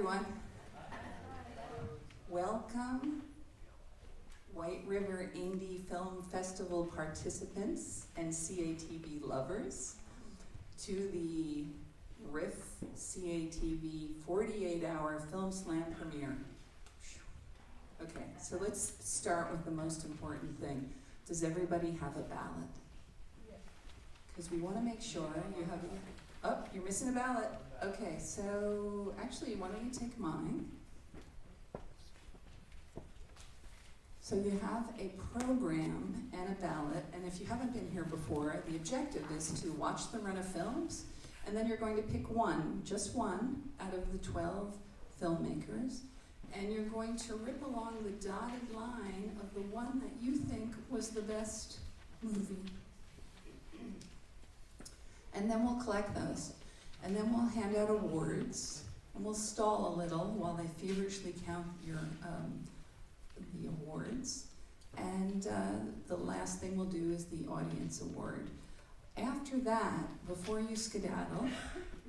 everyone. Welcome, White River Indie Film Festival participants and CATV lovers to the RIF CATV 48-hour Film Slam premiere. Okay, so let's start with the most important thing. Does everybody have a ballot? Because we want to make sure you have oh, you're missing a ballot. Okay, so actually, why don't you take mine? So you have a program and a ballot, and if you haven't been here before, the objective is to watch the run of films, and then you're going to pick one, just one, out of the 12 filmmakers, and you're going to rip along the dotted line of the one that you think was the best movie. And then we'll collect those. And then we'll hand out awards. And we'll stall a little while they feverishly count your the awards. And the last thing we'll do is the audience award. After that, before you skedaddle,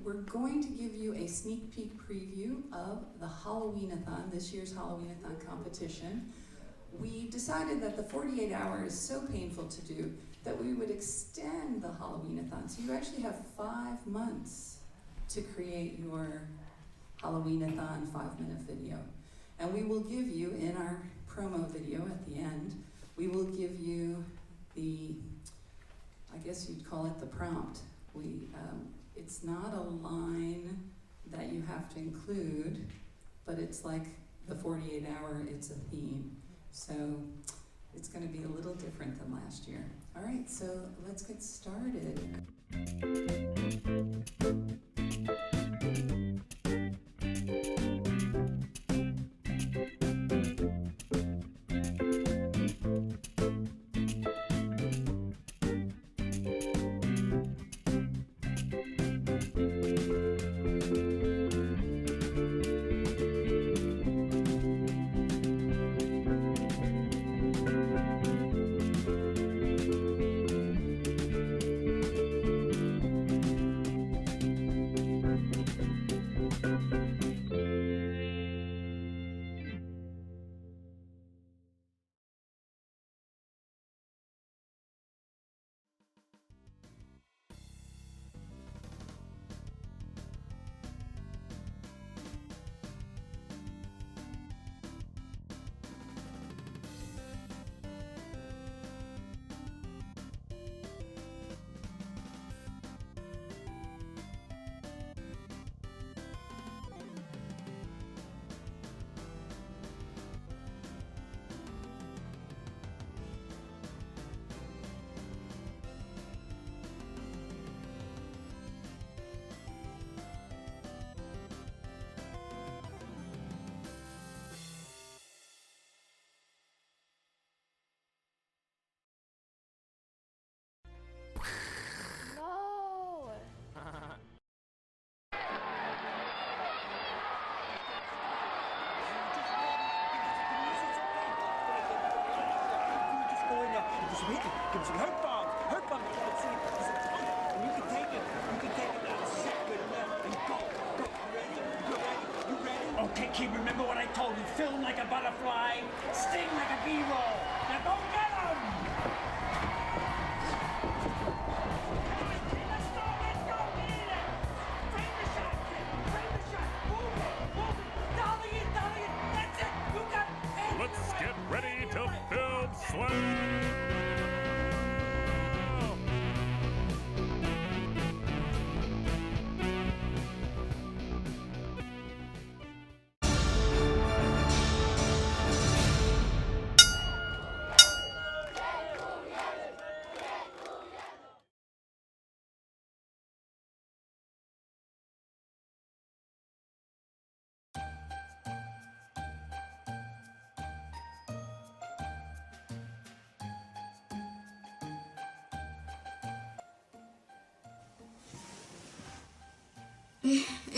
we're going to give you a sneak peek preview of the Halloween-a-thon, this year's Halloween-a-thon competition. We decided that the 48 hours is so painful to do that we would extend the Halloween-a-thon. So you actually have 5 months to create your Halloween-a-thon 5-minute video. And we will give you, in our promo video at the end, we will give you the, I guess you'd call it the prompt. It's not a line that you have to include, but it's like the 48-hour, it's a theme. So it's going to be a little different than last year. All right, so let's get started. Okay, kid, remember what I told you. Film like a butterfly, sting like a bee-roll. Now go get him! Let's go, get it! Frame the shot, kid! Frame the shot! Move it! Dolly it! That's it! You got it! Let's get ready to film slam!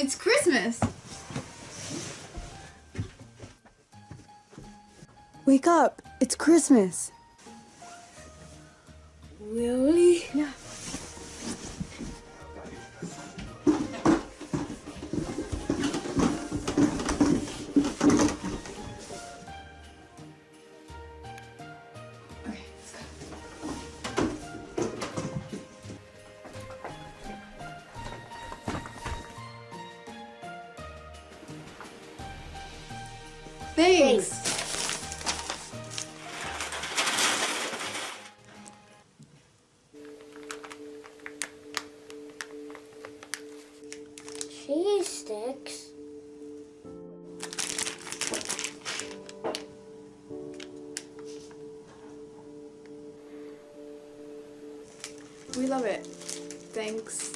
It's Christmas! Wake up! It's Christmas! Really? Yeah. Thanks. Cheese sticks. We love it. Thanks.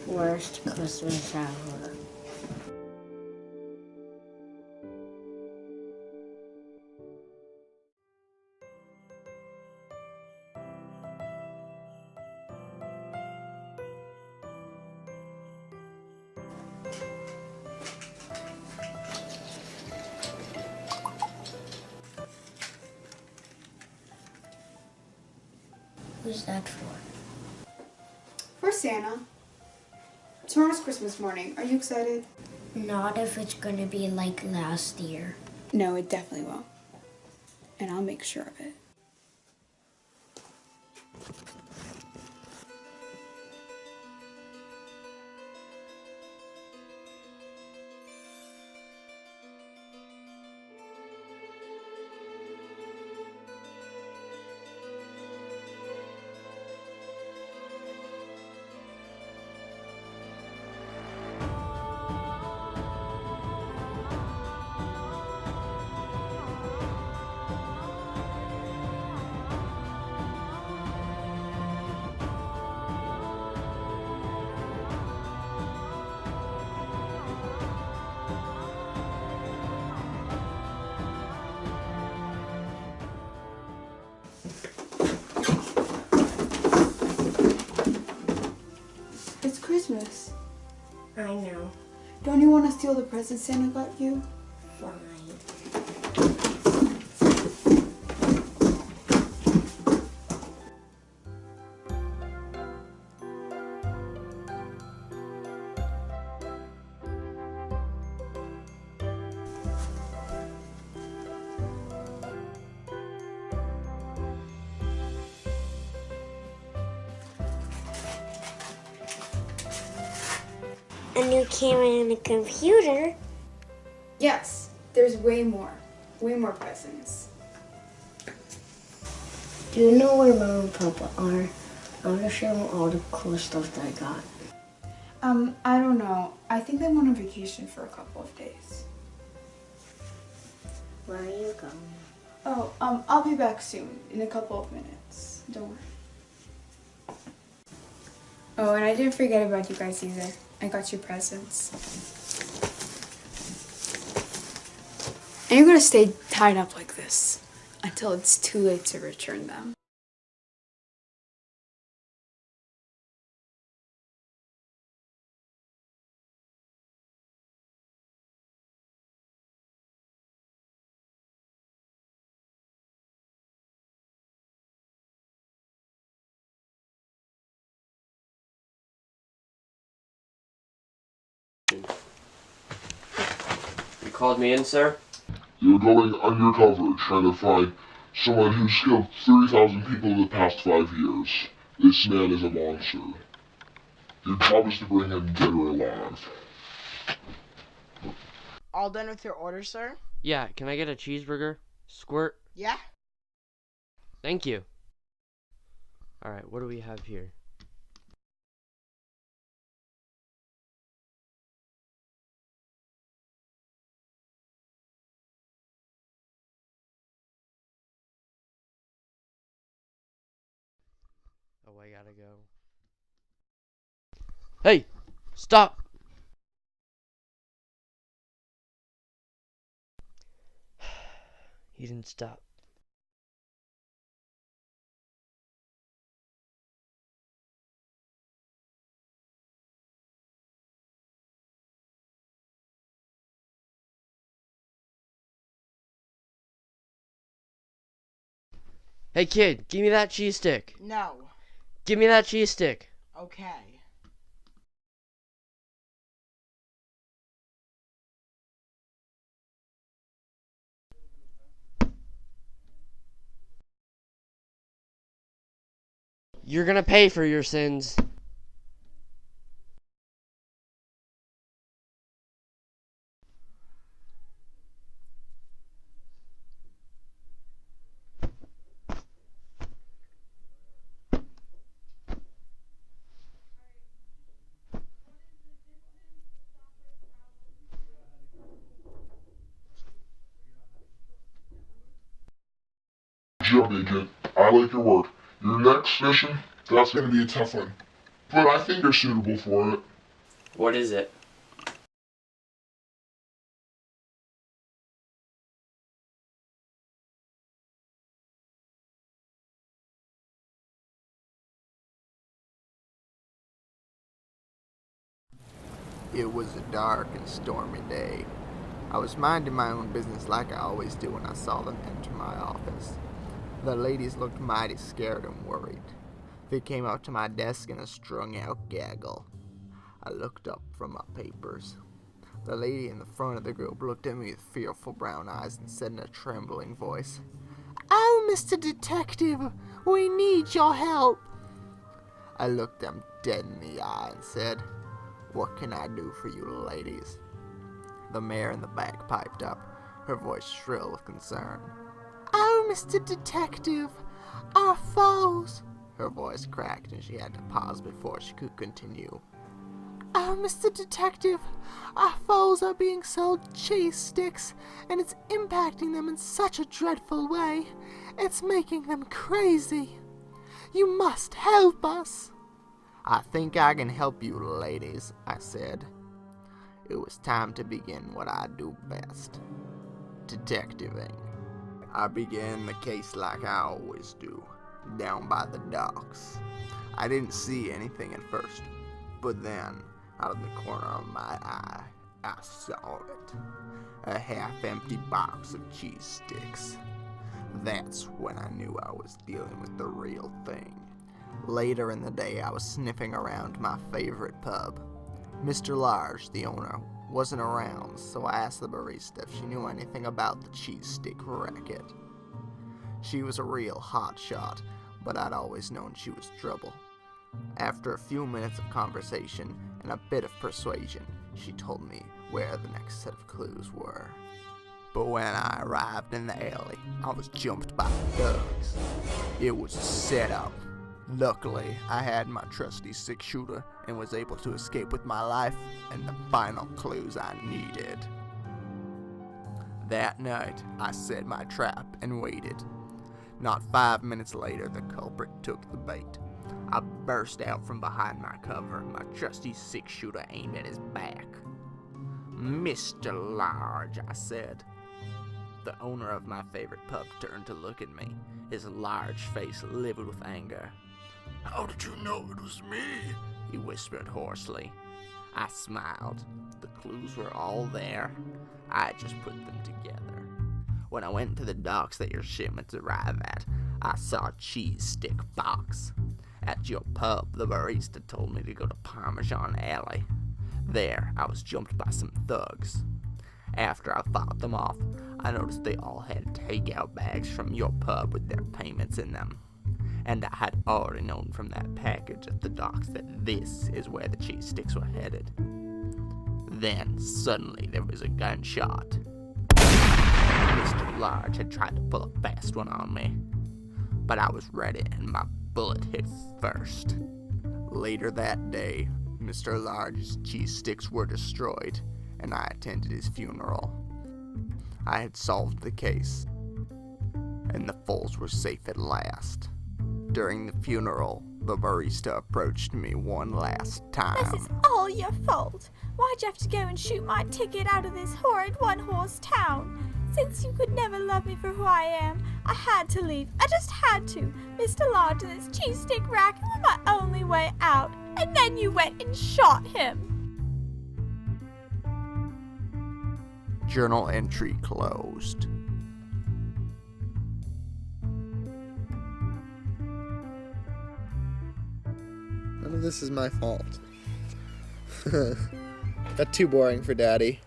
Worst Christmas ever. Who's that for? For Santa. Tomorrow's Christmas morning. Are you excited? Not if it's gonna be like last year. No, it definitely won't. And I'll make sure of it. It's Christmas. I know. Don't you want to steal the present Santa got you? Fine. A new camera and a computer. Yes. There's way more. Way more presents. Do you know where Mom and Papa are? I want to show them all the cool stuff that I got. I don't know. I think they went on vacation for a couple of days. Where are you going? Oh, I'll be back soon, in a couple of minutes. Don't worry. Oh, and I didn't forget about you guys either. I got you presents. And you're gonna stay tied up like this until it's too late to return them. You called me in, sir? You're going undercover trying to find someone who's killed 30,000 people in the past 5 years. This man is a monster. Your job is to bring him dead or alive. All done with your order, sir? Yeah, can I get a cheeseburger? Squirt? Yeah? Thank you. Alright, what do we have here? Oh, I gotta go. Hey! Stop! He didn't stop. Hey kid, give me that cheese stick. No. Give me that cheese stick. Okay. You're gonna pay for your sins. job, Agent. I like your work. Your next mission, that's going to be a tough one. But I think you're suitable for it. What is it? It was a dark and stormy day. I was minding my own business like I always do when I saw them enter my office. The ladies looked mighty scared and worried. They came up to my desk in a strung-out gaggle. I looked up from my papers. The lady in the front of the group looked at me with fearful brown eyes and said in a trembling voice, "Oh, Mr. Detective, we need your help." I looked them dead in the eye and said, "What can I do for you ladies?" The mayor in the back piped up, her voice shrill with concern. "Oh, Mr. Detective, our foes." Her voice cracked and she had to pause before she could continue. "Oh, Mr. Detective, our foes are being sold cheese sticks, and it's impacting them in such a dreadful way. It's making them crazy. You must help us." "I think I can help you, ladies," I said. It was time to begin what I do best, detectiving. I began the case like I always do, down by the docks. I didn't see anything at first, but then, out of the corner of my eye, I saw it. A half-empty box of cheese sticks. That's when I knew I was dealing with the real thing. Later in the day, I was sniffing around my favorite pub. Mr. Large, the owner, wasn't around, so I asked the barista if she knew anything about the cheese stick racket. She was a real hotshot, but I'd always known she was trouble. After a few minutes of conversation and a bit of persuasion, she told me where the next set of clues were. But when I arrived in the alley, I was jumped by thugs. It was a setup. Luckily, I had my trusty 6-shooter and was able to escape with my life and the final clues I needed. That night, I set my trap and waited. Not 5 minutes later, the culprit took the bait. I burst out from behind my cover, my trusty 6-shooter aimed at his back. "Mr. Large," I said. The owner of my favorite pub turned to look at me, his large face livid with anger. "How did you know it was me?" he whispered hoarsely. I smiled. The clues were all there. I just put them together. When I went to the docks that your shipments arrive at, I saw a cheese stick box. At your pub, the barista told me to go to Parmesan Alley. There, I was jumped by some thugs. After I fought them off, I noticed they all had takeout bags from your pub with their payments in them. And I had already known from that package at the docks that this is where the cheese sticks were headed. Then, suddenly, there was a gunshot. Mr. Large had tried to pull a fast one on me, but I was ready and my bullet hit first. Later that day, Mr. Large's cheese sticks were destroyed, and I attended his funeral. I had solved the case, and the foals were safe at last. During the funeral, the barista approached me one last time. "This is all your fault. Why'd you have to go and shoot my ticket out of this horrid one-horse town? Since you could never love me for who I am, I had to leave. I just had to. Mr. Large and his cheese stick racket were my only way out. And then you went and shot him." Journal entry closed. None of this is my fault. That's too boring for Daddy.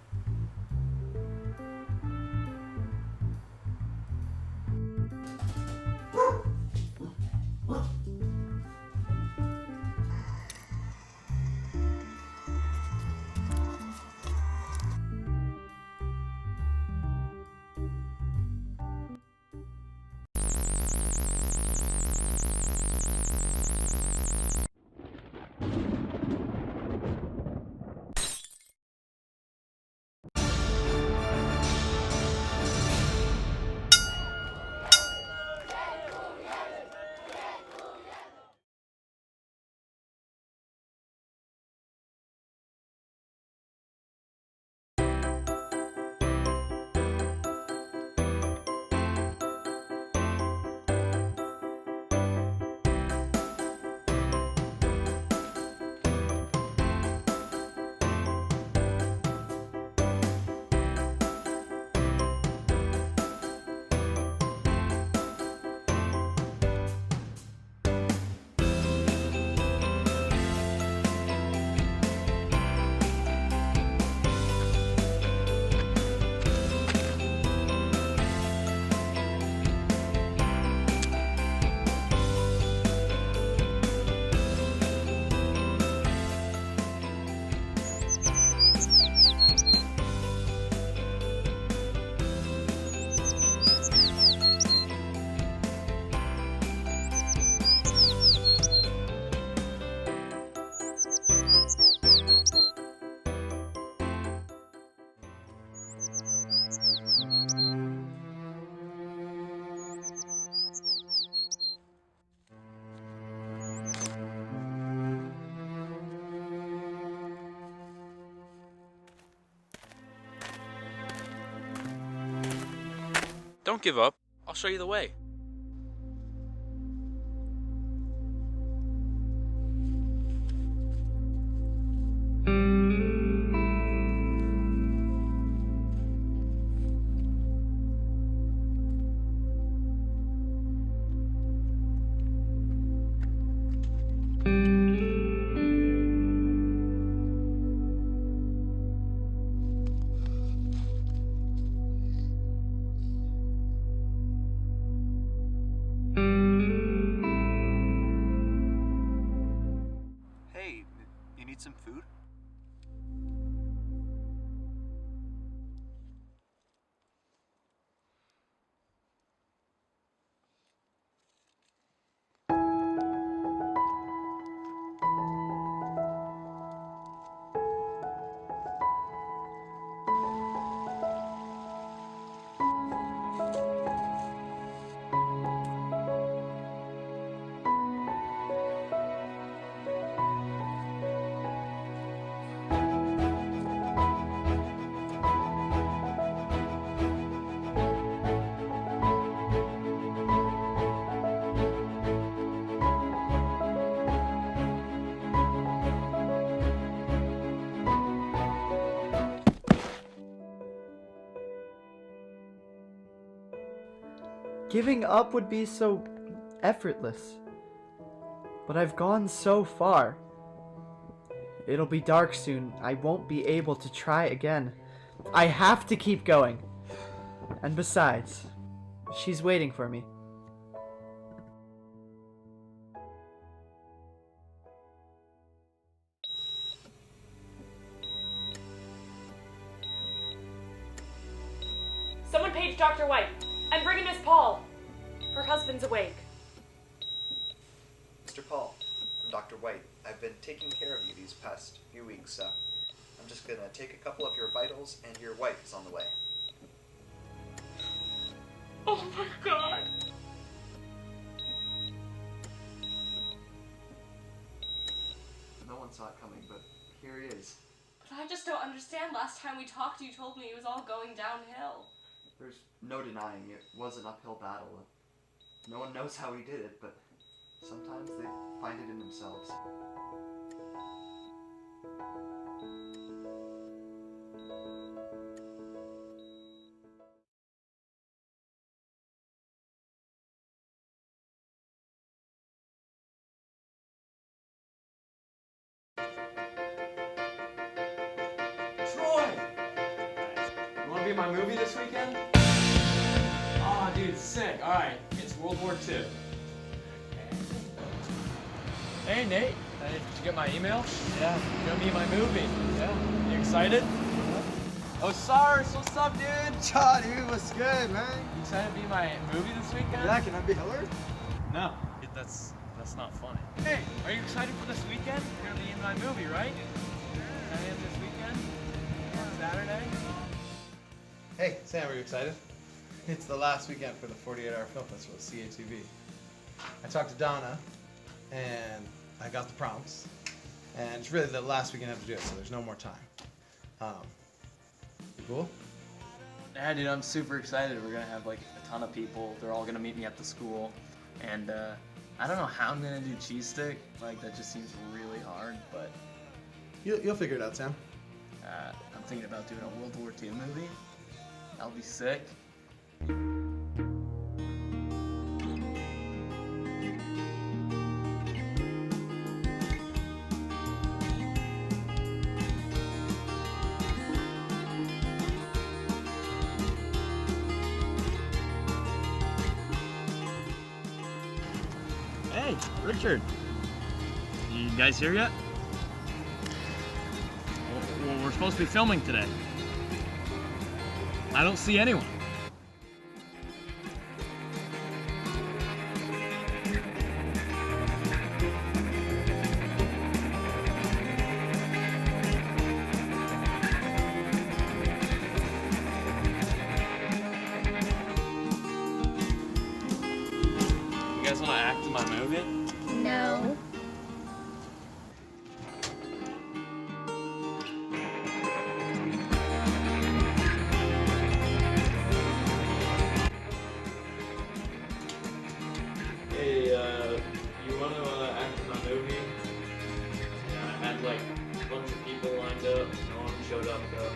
Don't give up. I'll show you the way. Hey, you need some food? Giving up would be so effortless. But I've gone so far. It'll be dark soon. I won't be able to try again. I have to keep going. And besides, she's waiting for me. Someone page Dr. White. I'm bringing Miss Paul. Her husband's awake. Mr. Paul, I'm Dr. White. I've been taking care of you these past few weeks. I'm just gonna take a couple of your vitals, and your wife is on the way. Oh my god. No one saw it coming, but here he is. But I just don't understand. Last time we talked, you told me it was all going downhill. There's no denying it was an uphill battle. No one knows how he did it, but sometimes they find it in themselves. Troy! You wanna be in my movie this weekend? Oh, dude, sick. Alright, it's World War II. Hey, Nate. Hey, did you get my email? Yeah, you're gonna be in my movie. Yeah. You excited? Oh, Sars, what's up, dude? Cha, dude, what's good, man? You excited to be in my movie this weekend? Yeah, can I be Hillary? No, that's not funny. Hey, are you excited for this weekend? You're gonna be in my movie, right? 9 a.m. this weekend? On Saturday? Hey, Sam, are you excited? It's the last weekend for the 48-hour film festival at CATV. I talked to Donna, and I got the prompts, and it's really the last weekend I have to do it, so there's no more time. You cool? Yeah, dude, I'm super excited. We're gonna have like a ton of people. They're all gonna meet me at the school, and I don't know how I'm gonna do cheese stick. Like that just seems really hard, but You'll figure it out, Sam. I'm thinking about doing a World War II movie. That'll be sick. Hey, Richard. You guys here yet? Well, we're supposed to be filming today. I don't see anyone. You guys want to act in my movie? No. like a bunch of people lined up. No one showed up though.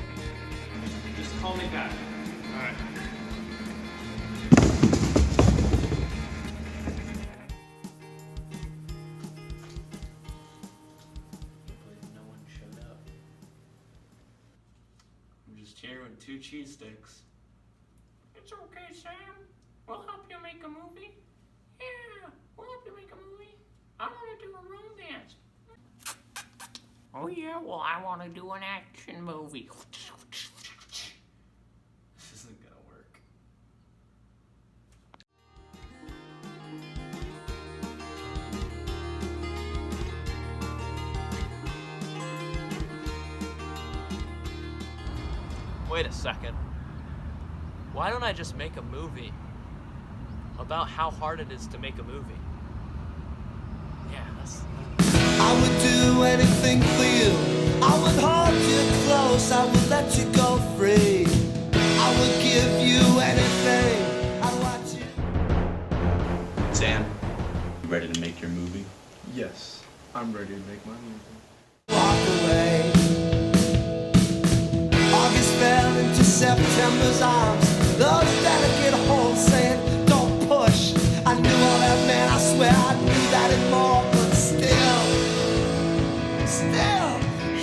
Just call me back. Alright. No one showed up. I'm just here with 2 cheese sticks. It's okay, Sam. We'll help you make a movie. Yeah, we'll help you make a movie. I want to do a romance. Oh yeah, well I want to do an action movie. This isn't gonna work. Wait a second. Why don't I just make a movie about how hard it is to make a movie? Yeah, that's... I would do anything for you. I would hold you close. I would let you go free. I would give you anything. I'd watch you. Sam, you ready to make your movie? Yes, I'm ready to make my movie. Walk away. August fell into September's arms. Those delicate holds saying, don't push. I knew all that, man. I swear I knew that and more, but still,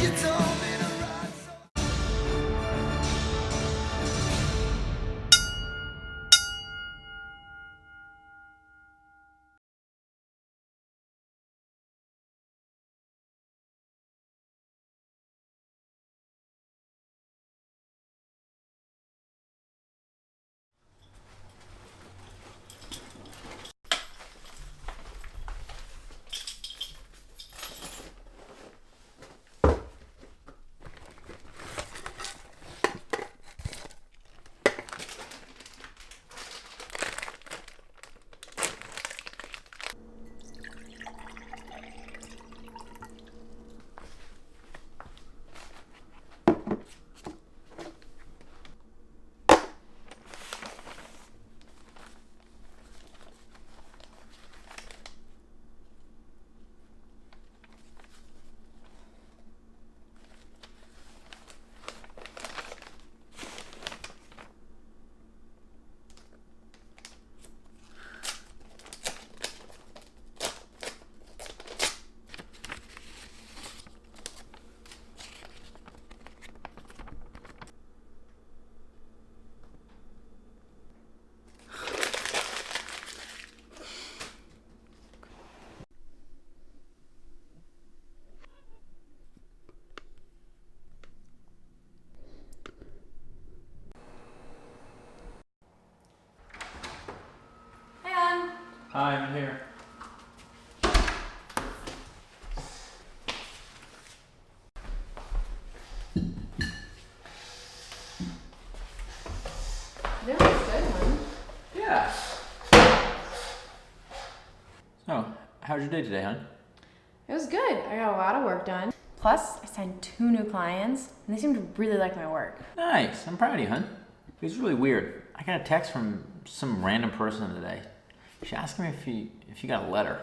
you told me to run. Hi, I'm here. That was good, hon. Yeah. So, how's your day today, hon? It was good. I got a lot of work done. Plus, I signed 2 new clients, and they seem to really like my work. Nice. I'm proud of you, hun. It was really weird. I got a text from some random person today. She asked me if you got a letter.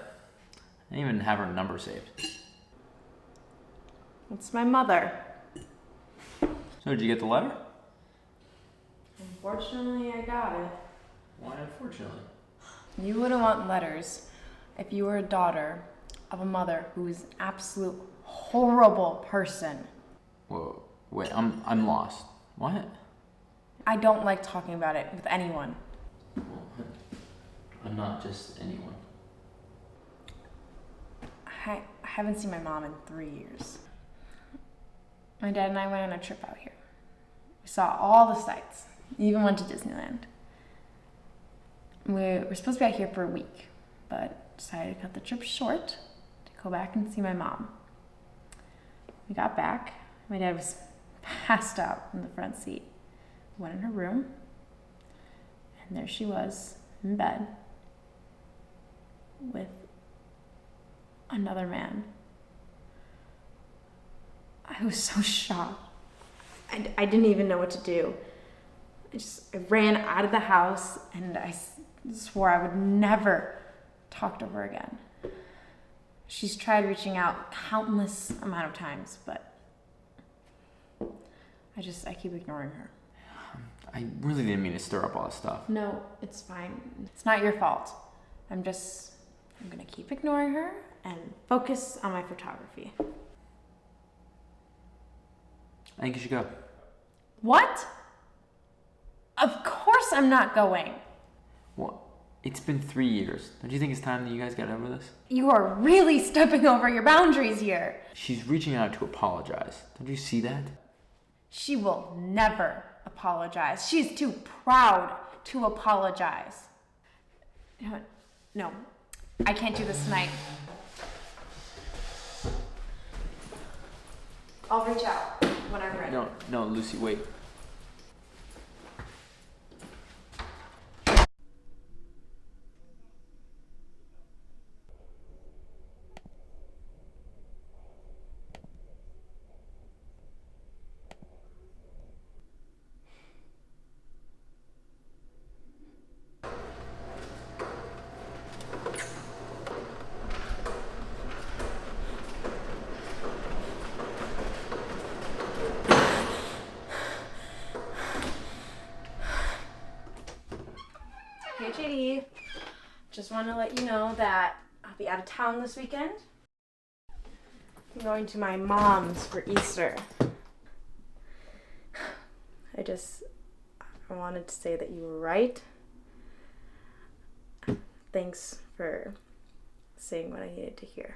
I didn't even have her number saved. It's my mother. So did you get the letter? Unfortunately, I got it. Why unfortunately? You wouldn't want letters if you were a daughter of a mother who is an absolute horrible person. Whoa, wait, I'm lost. What? I don't like talking about it with anyone. I'm not just anyone. I haven't seen my mom in 3 years. My dad and I went on a trip out here. We saw all the sights, even went to Disneyland. We were supposed to be out here for a week, but decided to cut the trip short to go back and see my mom. We got back. My dad was passed out in the front seat. Went in her room, and there she was in bed with another man. I was so shocked. I didn't even know what to do. I ran out of the house, and I swore I would never talk to her again. She's tried reaching out countless amount of times, but I keep ignoring her. I really didn't mean to stir up all this stuff. No, it's fine. It's not your fault. I'm gonna keep ignoring her and focus on my photography. I think you should go. What? Of course I'm not going. Well, it's been 3 years. Don't you think it's time that you guys got over this? You are really stepping over your boundaries here. She's reaching out to apologize. Don't you see that? She will never apologize. She's too proud to apologize. No, I can't do this tonight. I'll reach out when I'm ready. No, Lucy, wait. Hey JD, just want to let you know that I'll be out of town this weekend. I'm going to my mom's for Easter. I wanted to say that you were right. Thanks for saying what I needed to hear.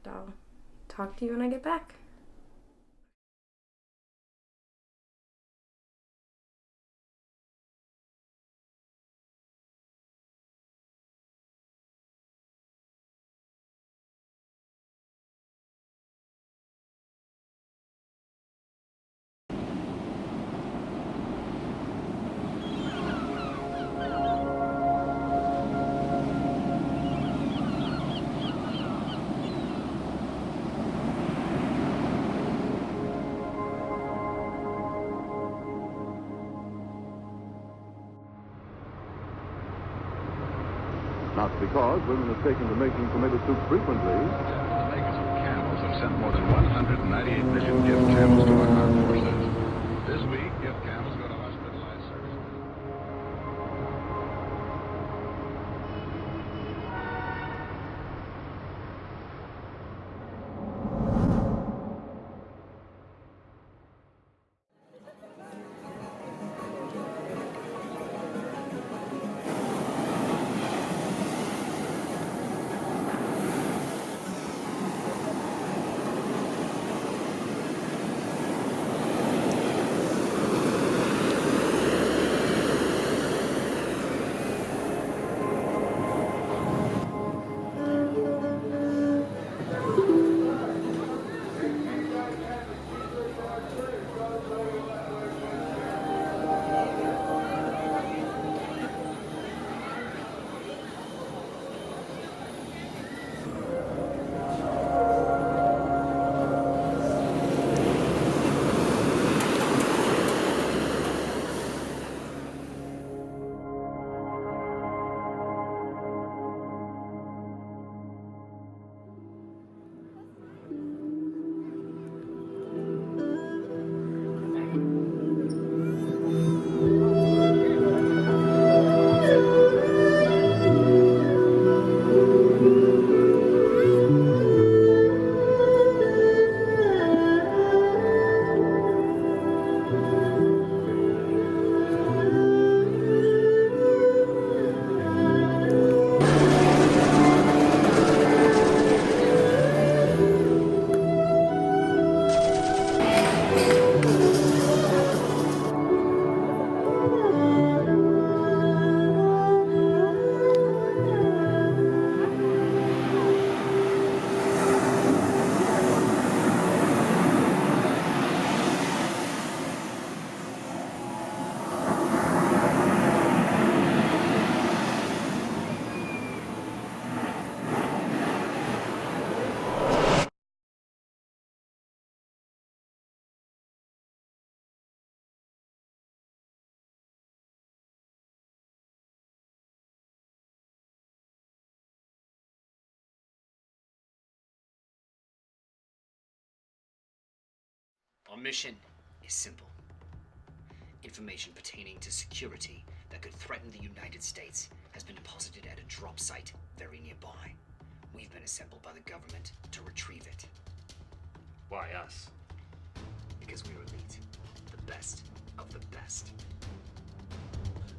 And I'll talk to you when I get back. Not because women have taken to making tomato soup frequently. The makers of Camels have sent more than 198 million gift camels to our armed forces. This week, gift camels go to hospitalized servicemen. Our mission is simple. Information pertaining to security that could threaten the United States has been deposited at a drop site very nearby. We've been assembled by the government to retrieve it. Why us? Because we're elite. The best of the best.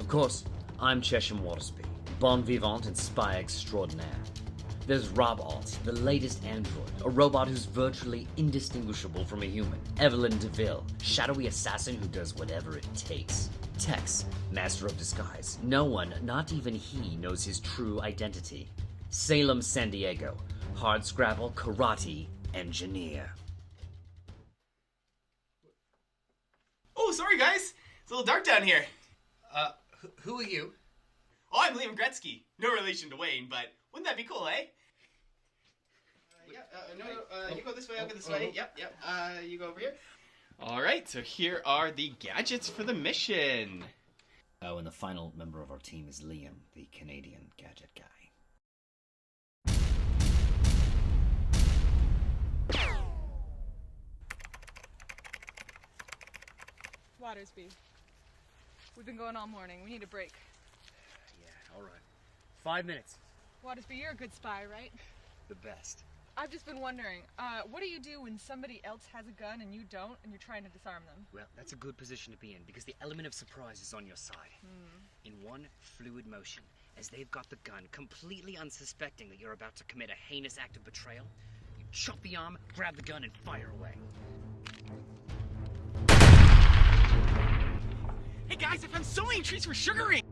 Of course, I'm Chesham Watersby, bon vivant and spy extraordinaire. There's Rob Alt, the latest android, a robot who's virtually indistinguishable from a human. Evelyn DeVille, shadowy assassin who does whatever it takes. Tex, master of disguise. No one, not even he, knows his true identity. Salem San Diego, hardscrabble karate engineer. Oh, sorry guys. It's a little dark down here. Who are you? Oh, I'm Liam Gretzky. No relation to Wayne, but wouldn't that be cool, eh? You go this way, I'll go this way. Yep. You go over here. Alright, so here are the gadgets for the mission. Oh, and the final member of our team is Liam, the Canadian gadget guy. Watersby. We've been going all morning. We need a break. Yeah, alright. 5 minutes. Watersby, you're a good spy, right? The best. I've just been wondering, what do you do when somebody else has a gun and you don't, and you're trying to disarm them? Well, that's a good position to be in, because the element of surprise is on your side. In one fluid motion, as they've got the gun, completely unsuspecting that you're about to commit a heinous act of betrayal, you chop the arm, grab the gun, and fire away. Hey guys, I found so many trees for sugaring!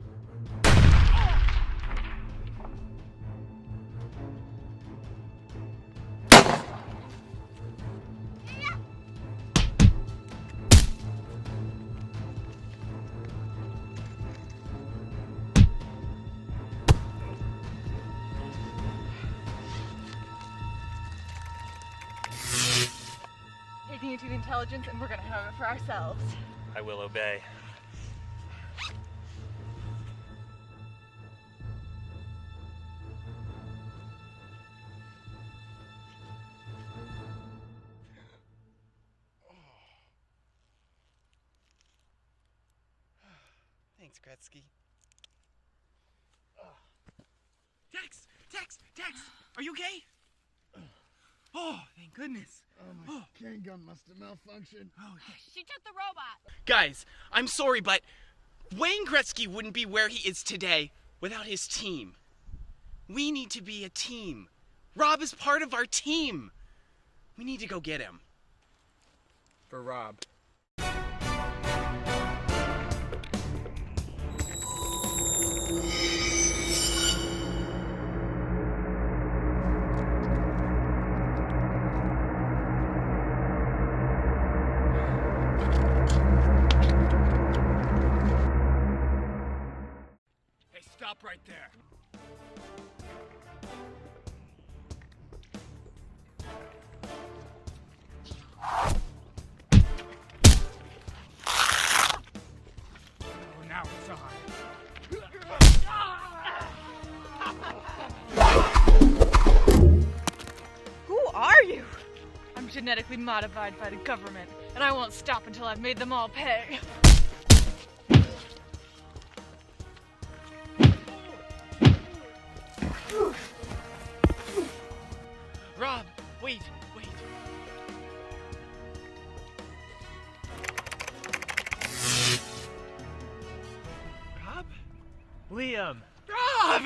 Taking you to the intelligence and we're gonna have it for ourselves. I will obey. Thanks, Gretzky. Tex! Are you okay? Oh, thank goodness. Oh, my cane gun must have malfunctioned. Oh, She took the robot. guys, I'm sorry, but Wayne Gretzky wouldn't be where he is today without his team. We need to be a team. Rob is part of our team. We need to go get him. For Rob. Hey, stop right there. Oh, now it's on. Who are you? I'm genetically modified by the government, and I won't stop until I've made them all pay. Rob, wait. Rob? Liam! Rob!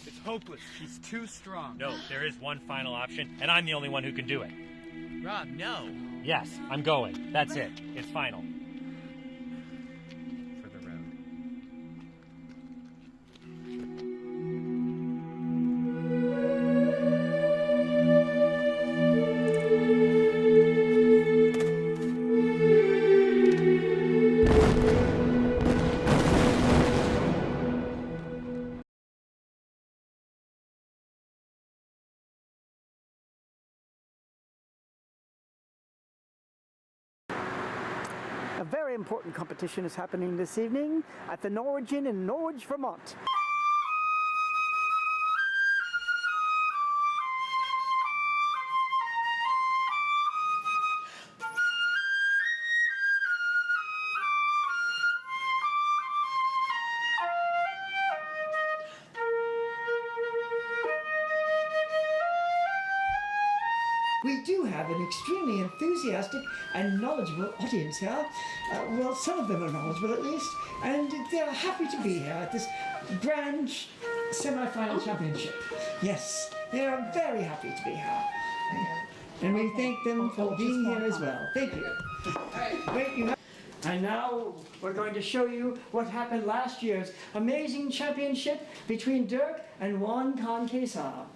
It's hopeless. She's too strong. No, there is one final option, and I'm the only one who can do it. Rob, no. Yes, I'm going. That's it. It's final. For the road. A very important competition is happening this evening at the Norwich Inn in Norwich, Vermont. We do have an extremely enthusiastic and knowledgeable audience here. Well, some of them are knowledgeable at least, and they're happy to be here at this grand semi-final championship. Yes, they are very happy to be here. And we thank them for being here as well. Thank you. Wait, you have... And now we're going to show you what happened last year's amazing championship between Dirk and Juan Conquesa.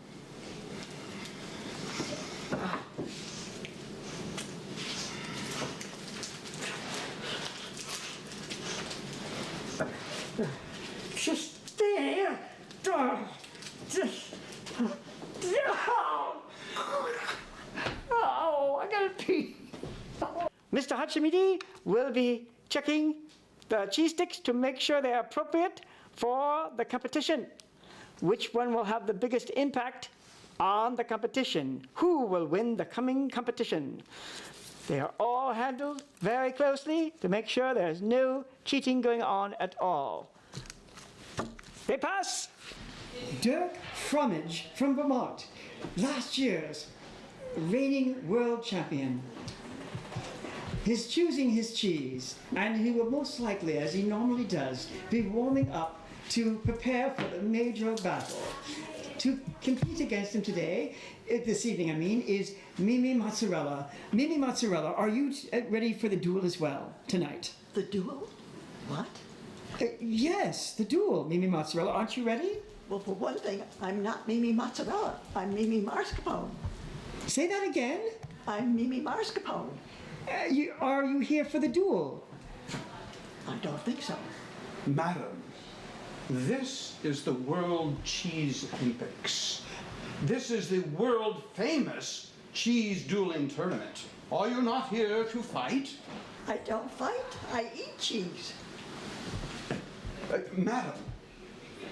Just stay. Oh, I gotta pee. Mr. Hashimidi will be checking the cheese sticks to make sure they are appropriate for the competition. Which one will have the biggest impact on the competition? Who will win the coming competition? They are all handled very closely to make sure there's no cheating going on at all. They pass. Dirk Fromage from Vermont, last year's reigning world champion. He's choosing his cheese, and he will most likely, as he normally does, be warming up to prepare for the major battle. To compete against him today, this evening I mean, is Mimi Mozzarella. Mimi Mozzarella, are you ready for the duel as well tonight? The duel? What? Yes, the duel, Mimi Mozzarella. Aren't you ready? Well, for one thing, I'm not Mimi Mozzarella. I'm Mimi Mascarpone. Say that again? I'm Mimi Mascarpone. Are you here for the duel? I don't think so. Madam, this is the World Cheese Olympics. This is the world famous cheese dueling tournament. Are you not here to fight? I don't fight. I eat cheese. Madam,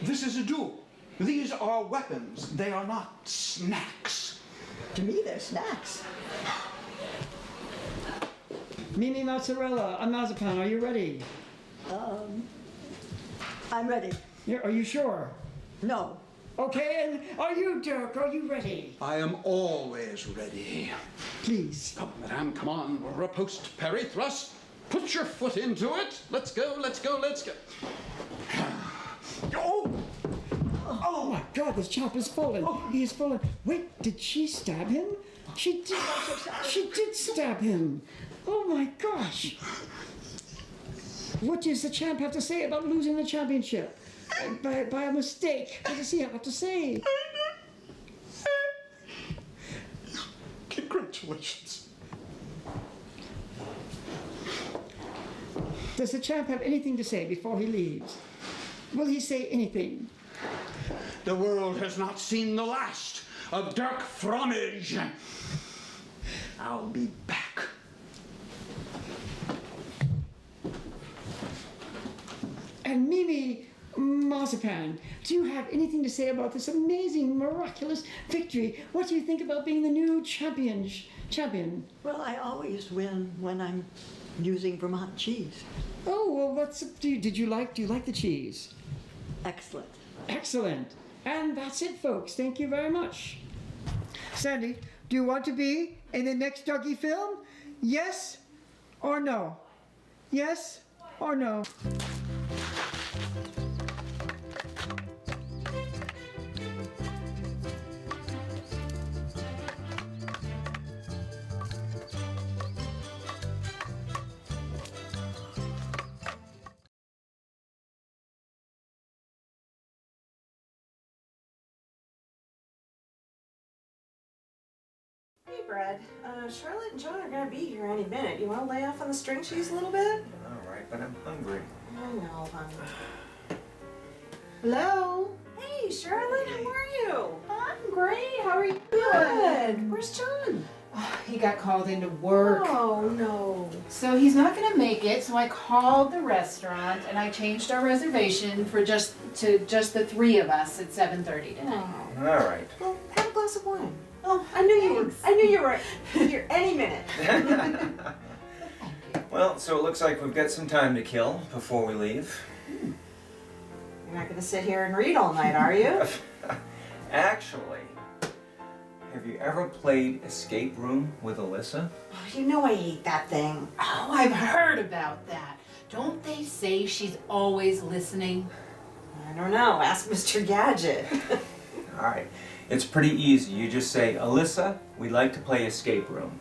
this is a duel. These are weapons. They are not snacks. To me, they're snacks. Mimi Mozzarella, Amazapan, are you ready? I'm ready. Are you sure? No. Okay, and are you, Dirk? Are you ready? I am always ready. Please. Come, madame, come on. Riposte, parry, thrust. Put your foot into it. Let's go, let's go, let's go. Oh! Oh my God, this chap has fallen. He has fallen. Wait, did she stab him? She did. She did stab him. Oh my gosh. What does the champ have to say about losing the championship? By a mistake. What does he have to say? Congratulations. Does the champ have anything to say before he leaves? Will he say anything? The world has not seen the last of Dirk Fromage. I'll be back. And Mimi Marzipan, do you have anything to say about this amazing, miraculous victory? What do you think about being the new champion? Well, I always win when I'm using Vermont cheese. Oh, well, do you like the cheese? Excellent. Excellent. And that's it, folks. Thank you very much. Sandy, do you want to be in the next Dougie film? Yes or no? Yes or no? Hey, Brad. Charlotte and John are gonna be here any minute. You wanna lay off on the string cheese a little bit? All right, but I'm hungry. I know, honey. Hello? Hey, Charlotte, how are you? I'm great. How are you doing? Good. Where's John? He got called into work. Oh, no. So he's not going to make it, so I called the restaurant and I changed our reservation for just the three of us at 7:30 today. All right. Well, have a glass of wine. Oh, I knew you were here any minute. Well, so it looks like we've got some time to kill before we leave. You're not going to sit here and read all night, are you? Actually, have you ever played Escape Room with Alyssa? You know I hate that thing. Oh, I've heard about that. Don't they say she's always listening? I don't know. Ask Mr. Gadget. All right. It's pretty easy. You just say, Alyssa, we'd like to play Escape Room.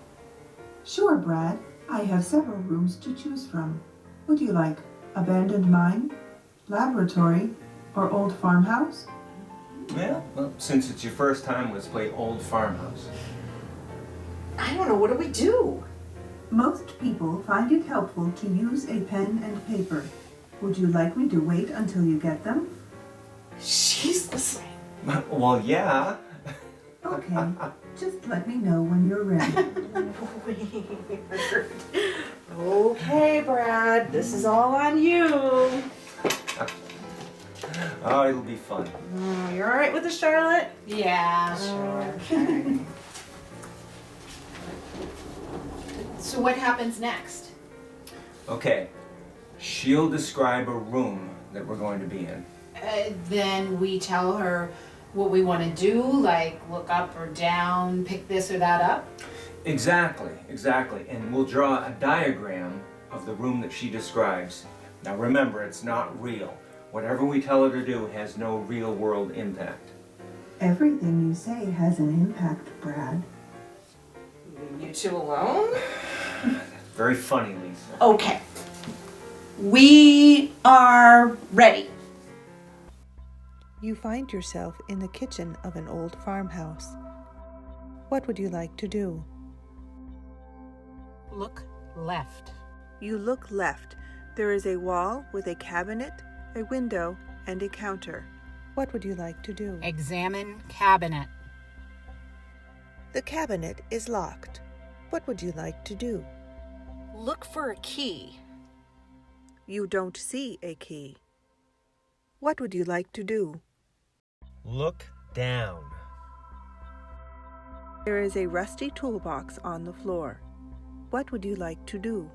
Sure, Brad. I have several rooms to choose from. Would you like abandoned mine, laboratory, or old farmhouse? Yeah, well, since it's your first time, let's play Old Farmhouse. I don't know. What do we do? Most people find it helpful to use a pen and paper. Would you like me to wait until you get them? She's listening. Well, yeah. Okay, just let me know when you're ready. Okay, Brad. This is all on you. Oh, it'll be fun. Oh, you're all right with this, Charlotte? Yeah, sure. Okay. So what happens next? Okay. She'll describe a room that we're going to be in. Then we tell her what we want to do, like look up or down, pick this or that up? Exactly. And we'll draw a diagram of the room that she describes. Now remember, it's not real. Whatever we tell her to do has no real world impact. Everything you say has an impact, Brad. You two alone? Very funny, Lisa. Okay. We are ready. You find yourself in the kitchen of an old farmhouse. What would you like to do? Look left. You look left. There is a wall with a cabinet, a window, and a counter. What would you like to do? Examine cabinet. The cabinet is locked. What would you like to do? Look for a key. You don't see a key. What would you like to do? Look down. There is a rusty toolbox on the floor. What would you like to do?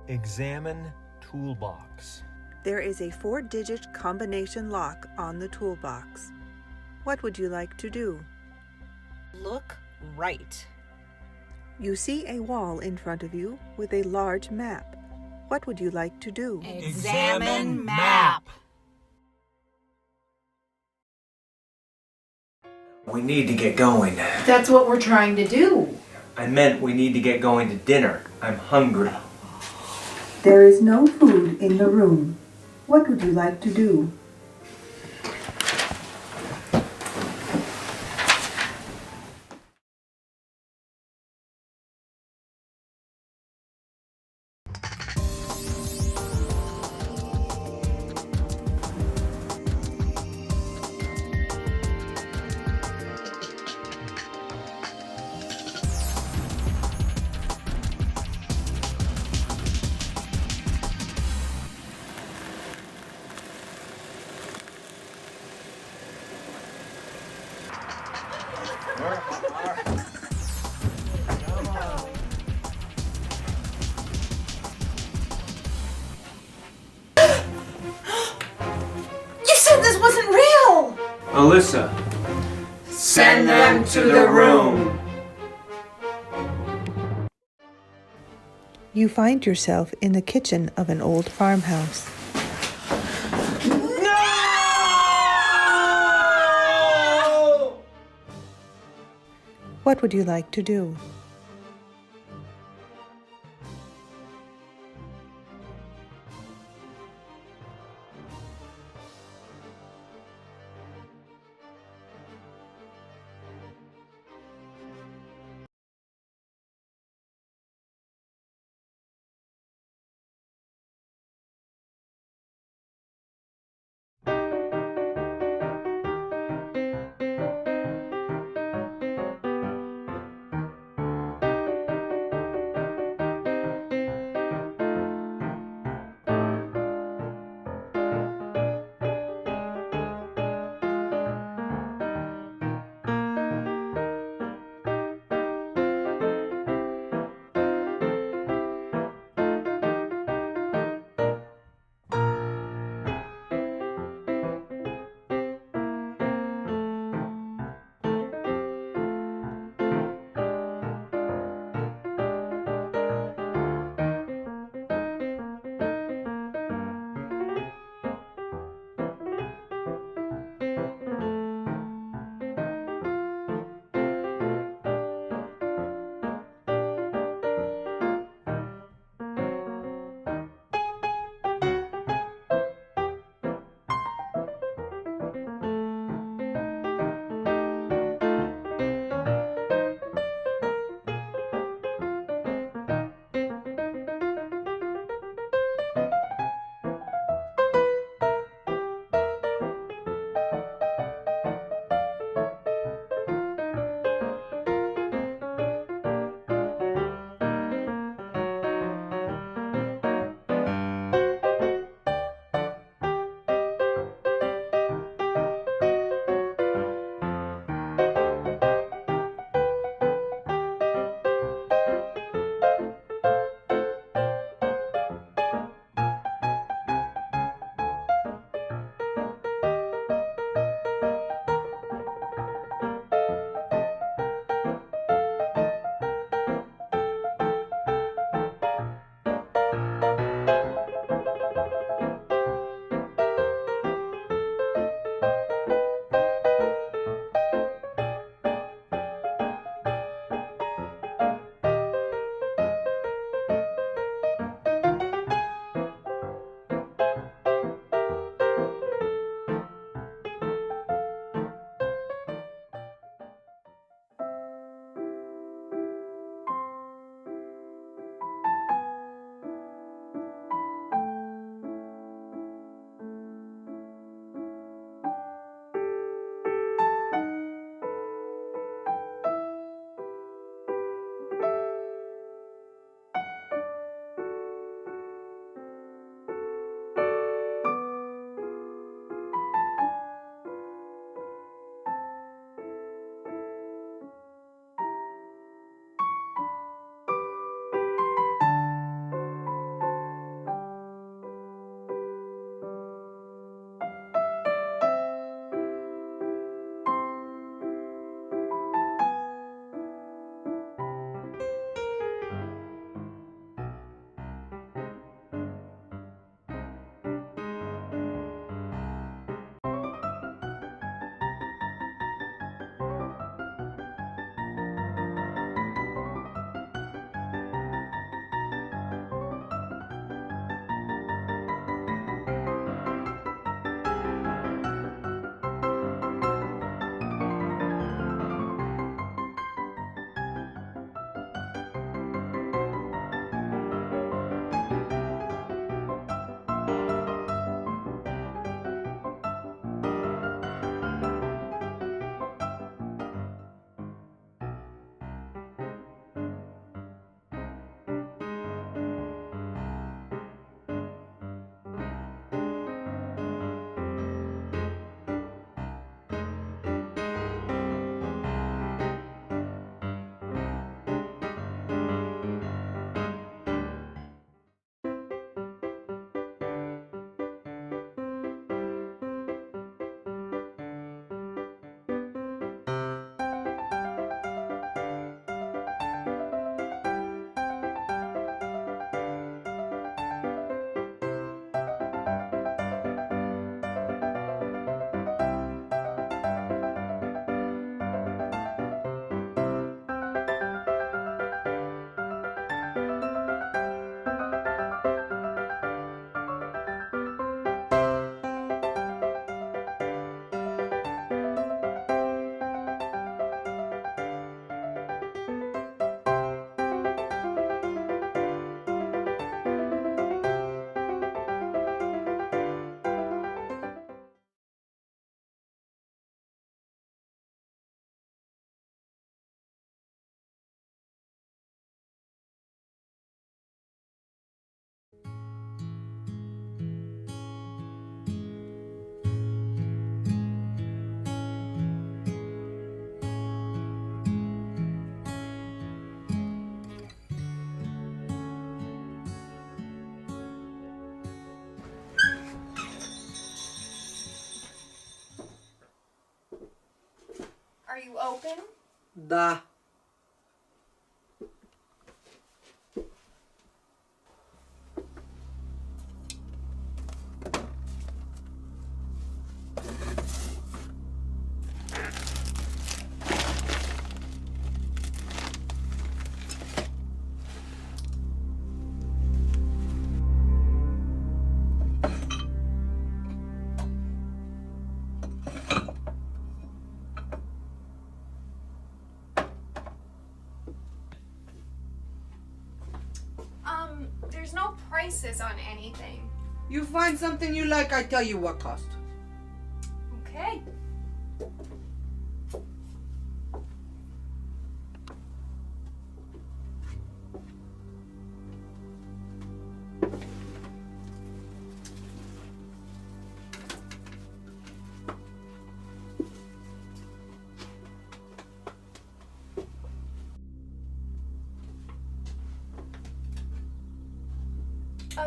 Examine toolbox. There is a 4-digit combination lock on the toolbox. What would you like to do? Look right. You see a wall in front of you with a large map. What would you like to do? Examine map. We need to get going. That's what we're trying to do. I meant we need to get going to dinner. I'm hungry. There is no food in the room. What would you like to do? You said this wasn't real! Alyssa, Send them to the room. You find yourself in the kitchen of an old farmhouse. No! What would you like to do? you open? Da. There's no prices on anything. You find something you like, I tell you what cost. Okay.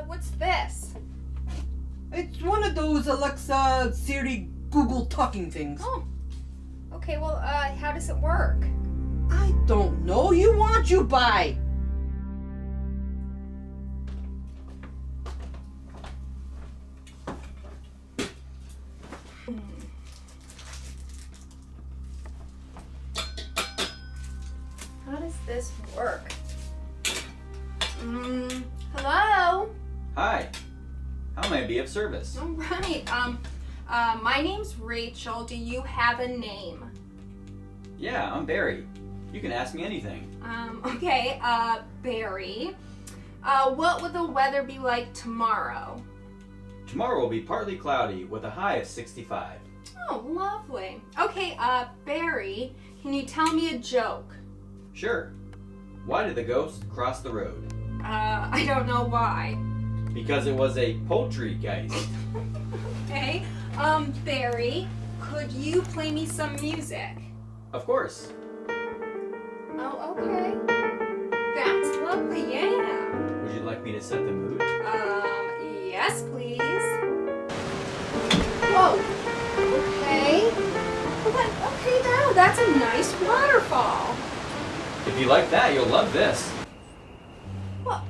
What's this? It's one of those Alexa, Siri, Google talking things. Oh. Okay, well, how does it work? I don't know. You want, you buy. How does this work? Hello? Hi. How may I be of service? All right. My name's Rachel. Do you have a name? Yeah, I'm Barry. You can ask me anything. Okay, Barry. What would the weather be like tomorrow? Tomorrow will be partly cloudy with a high of 65. Oh, lovely. Okay, Barry, can you tell me a joke? Sure. Why did the ghost cross the road? I don't know why. Because it was a poltergeist. Okay, Barry, could you play me some music? Of course. Oh, okay. That's lovely, yeah. Would you like me to set the mood? Yes, please. Whoa. Okay. Okay, now that's a nice waterfall. If you like that, you'll love this. Well,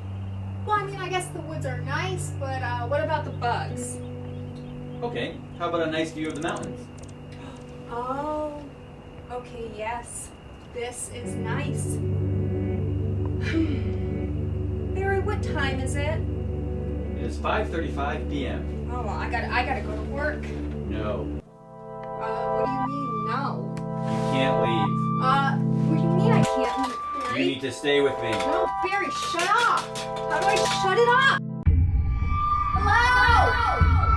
I mean, I guess the woods are nice, but what about the bugs? Okay, how about a nice view of the mountains? Oh, okay, yes. This is nice. Barry, what time is it? It is 5:35 p.m. Oh, well, I gotta go to work. No, What do you mean, no? you can't leave. What do you mean I can't leave? You need to stay with me. No, Barry, shut up! How do I shut it up? Hello?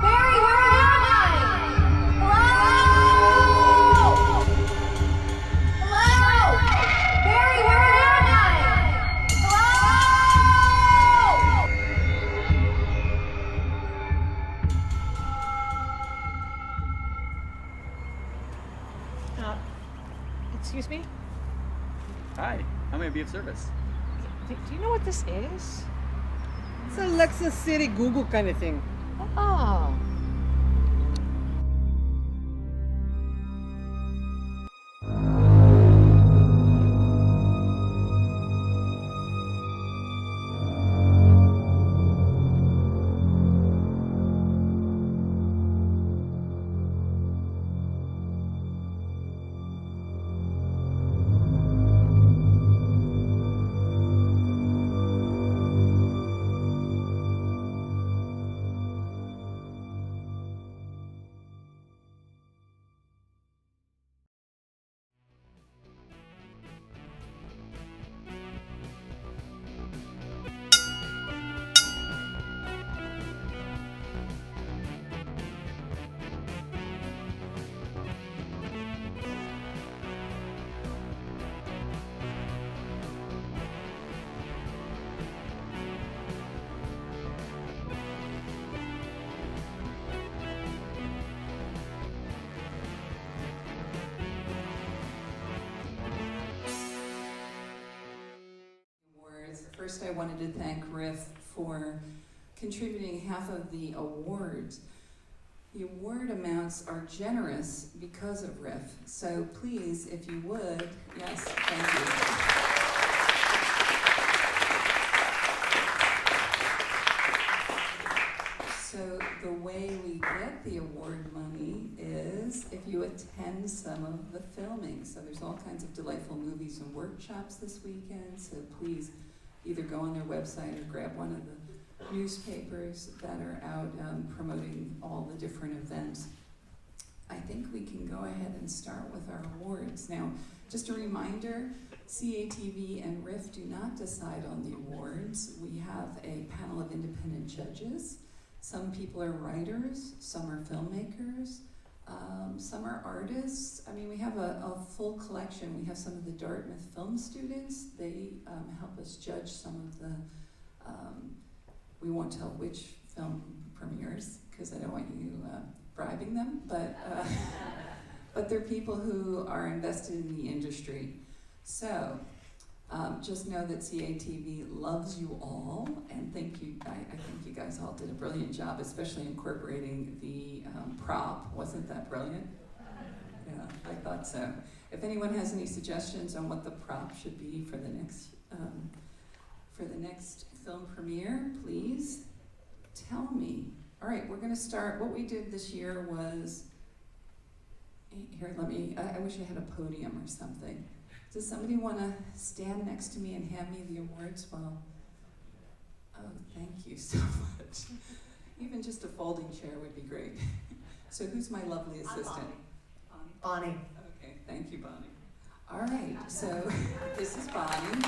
Barry, where am I? Hello? Hello? Barry, where am I? Hello? Excuse me? Hi, how may I be of service? Do you know what this is? It's Alexa, Siri, Google kind of thing. Oh. First, I wanted to thank Riff for contributing half of the awards. The award amounts are generous because of RIF. So please, if you would, yes, thank you. So the way we get the award money is if you attend some of the filming. So there's all kinds of delightful movies and workshops this weekend. So please either go on their website or grab one of the newspapers that are out promoting all the different events. I think we can go ahead and start with our awards. Now, just a reminder, CATV and RIF do not decide on the awards. We have a panel of independent judges. Some people are writers, some are filmmakers, some are artists. I mean, we have a full collection. We have some of the Dartmouth film students. They help us judge some of the, we won't tell which film premieres because I don't want you bribing them, but they're people who are invested in the industry. So just know that CATV loves you all, and thank you. I think you guys all did a brilliant job, especially incorporating the prop. Wasn't that brilliant? Yeah, I thought so. If anyone has any suggestions on what the prop should be for the next film premiere, please tell me. All right, we're going to start. What we did this year was, here, I wish I had a podium or something. Does somebody want to stand next to me and hand me the awards? Well, oh, thank you so much. Even just a folding chair would be great. So who's my lovely assistant? Bonnie. Okay, thank you, Bonnie. All right, so this is Bonnie.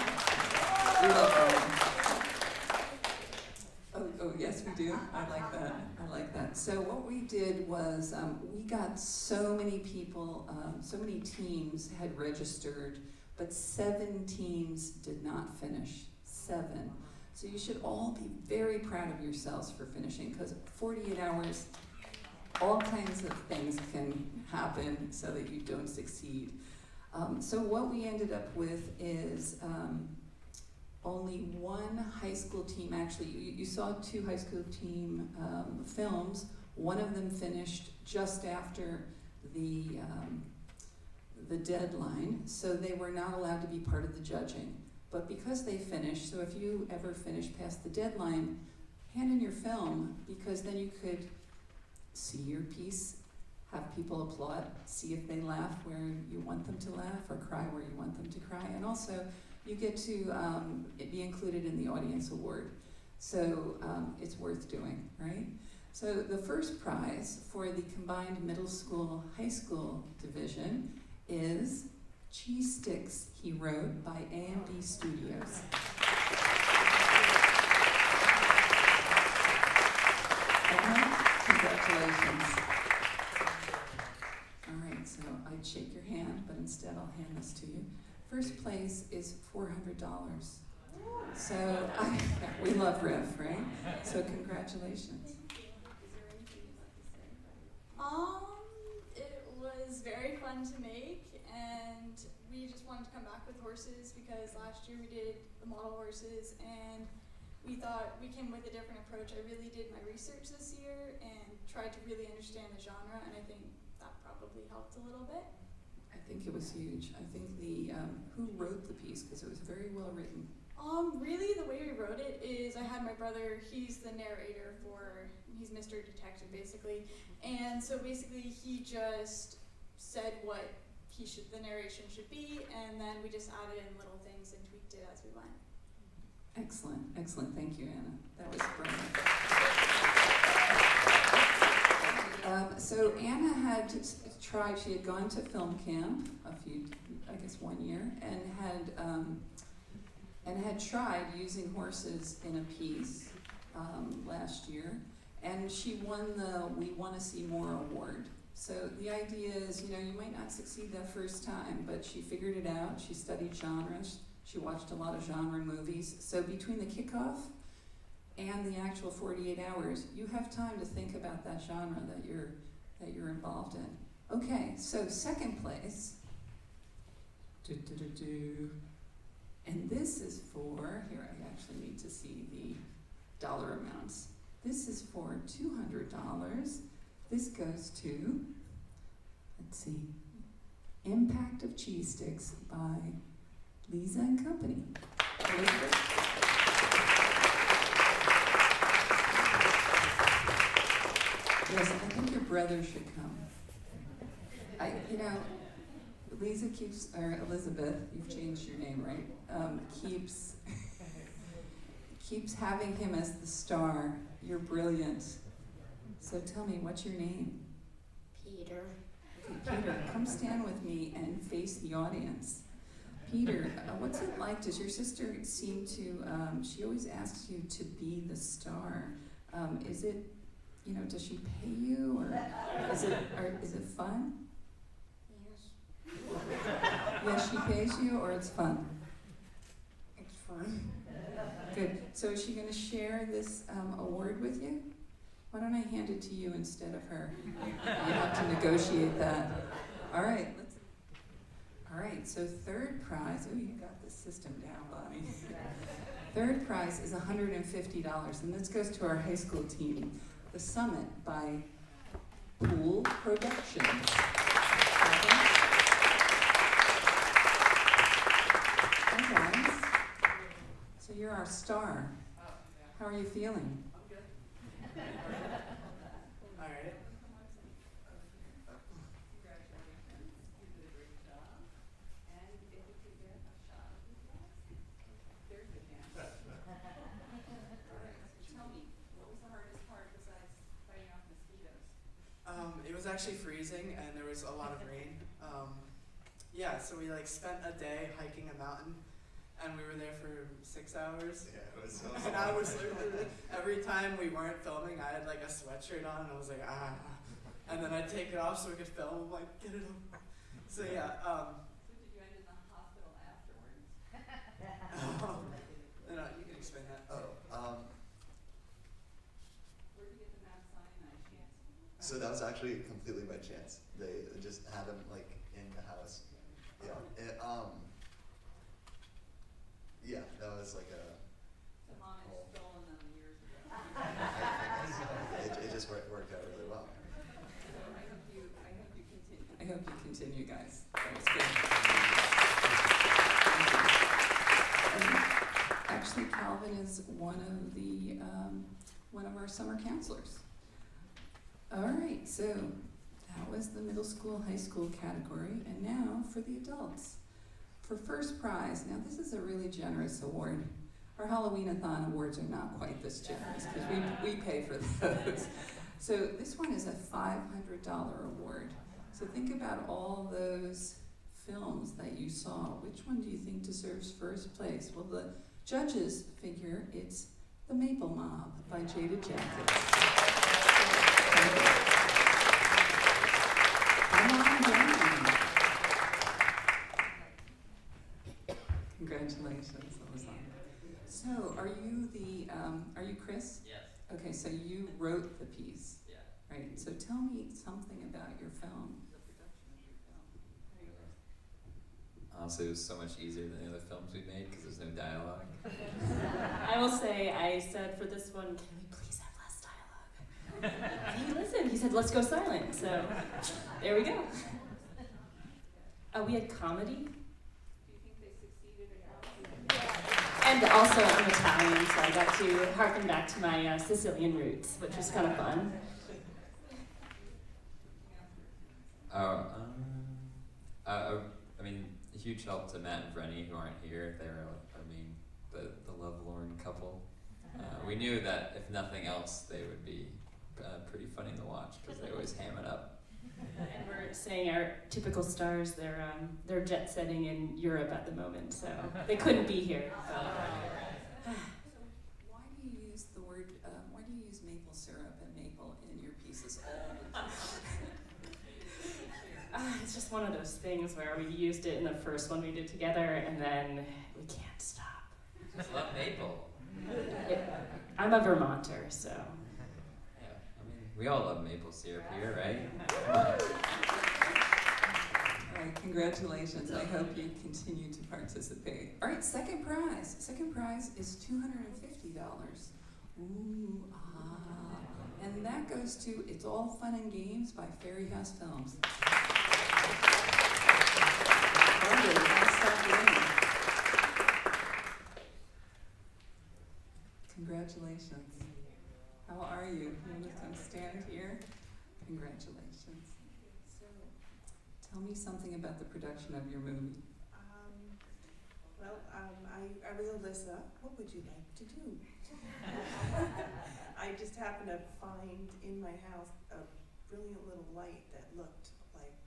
We love Bonnie. Oh, yes, we do. I like that. I like that. So what we did was we got so many people, so many teams had registered, but 7 teams did not finish. 7. So you should all be very proud of yourselves for finishing, because 48 hours, all kinds of things can happen so that you don't succeed. So what we ended up with is only one high school team, actually, you saw 2 high school team films. One of them finished just after the deadline, so they were not allowed to be part of the judging. But because they finished, so if you ever finish past the deadline, hand in your film, because then you could see your piece, have people applaud, see if they laugh where you want them to laugh, or cry where you want them to cry, and also you get to be included in the audience award. So it's worth doing, right? So the first prize for the combined middle school, high school division is Cheese Sticks He Wrote by AMD Studios. Congratulations. All right, so I'd shake your hand, but instead I'll hand this to you. First place is $400. So we love RIF, right? So congratulations. It was very fun to make, and we just wanted to come back with horses because last year we did the model horses, and we thought we came with a different approach. I really did my research this year and tried to really understand the genre, and I think that probably helped a little bit. I think it was huge. I think who wrote the piece, because it was very well written. Really the way we wrote it is I had my brother, he's the narrator he's Mr. Detective basically, and so basically he just said what the narration should be, and then we just added in little things and tweaked it as we went. Excellent, excellent. Thank you, Anna. That was brilliant. So Anna had tried, she had gone to film camp one year, and had tried using horses in a piece last year, and she won the We Want to See More award. So the idea is, you might not succeed that first time, but she figured it out. She studied genres. She watched a lot of genre movies. So between the kickoff and the actual 48 hours, you have time to think about that genre that you're involved in. Okay, so second place. And this is for, here I actually need to see the dollar amounts. This is for $200. This goes to, let's see, Impact of Cheese Sticks by Lisa and Company. Elizabeth? Yes, I think your brother should come. Lisa keeps, or Elizabeth, you've changed your name, right? Keeps having him as the star. You're brilliant. So tell me, what's your name? Peter. Okay, Peter, come stand with me and face the audience. Peter, what's it like? Does your sister seem to, she always asks you to be the star. Is it, does she pay you, or is it fun? Yes. Yes, she pays you, or it's fun? It's fun. Good. So is she going to share this award with you? Why don't I hand it to you instead of her? You have to negotiate that. All right. All right. So third prize. Oh, you got the system down, Bonnie. Third prize is $150, and this goes to our high school team. The Summit by Pool Productions. Hi guys. So you're our star. How are you feeling? All right. It was actually freezing and there was a lot of rain. So we spent a day hiking a mountain and we were there for 6 hours. Yeah, it was so And I was literally, every time we weren't filming, I had a sweatshirt on and I was like, ah. And then I'd take it off so we could film. I'm like, get it up. So yeah. So did you end in the hospital afterwards? No, you can explain that. Where did you get the Mount Sinai chance? So that was actually completely by chance. They just had him in the house. Yeah. That was a. Mom had stolen them years ago. It just worked out really well. I hope you continue, guys. That was good. Actually, Calvin is one of our summer counselors. All right, so that was the middle school, high school category, and now for the adults. For first prize, now this is a really generous award. Our Halloween-a-thon awards are not quite this generous because we pay for those. So this one is a $500 award. So think about all those films that you saw. Which one do you think deserves first place? Well, the judges figure it's The Maple Mob by Jada Jackets. Come on down. Congratulations, that was on. So, are you Chris? Yes. Okay, so you wrote the piece. Yeah. Right, so tell me something about your film. Honestly, it was so much easier than the other films we made because there's no dialogue. I will say, I said for this one, can we please have less dialogue? And he listened. He said, let's go silent. So there we go. We had comedy. And also, I'm Italian, so I got to harken back to my Sicilian roots, which was kind of fun. I mean, a huge help to Matt and Brenny, who aren't here. They were, the lovelorn couple. We knew that if nothing else, they would be pretty funny to watch because they always ham it up. And we're saying our typical stars, they're jet setting in Europe at the moment, so they couldn't be here. So why do you use the word, why do you use maple syrup and maple in your pieces all the time? It's just one of those things where we used it in the first one we did together, and then we can't stop. I just love maple. I'm a Vermonter, so. Yeah, I mean, we all love maple syrup here, right? All right, congratulations. I hope you continue to participate. All right, second prize. Second prize is $250. Ooh, ah. And that goes to It's All Fun and Games by Fairy House Films. Barbara, I'll stop winning. Congratulations. How are you? You want to come stand here? Congratulations. So, tell me something about the production of your movie. I was Alyssa. What would you like to do? I just happened to find in my house a brilliant little light that looked like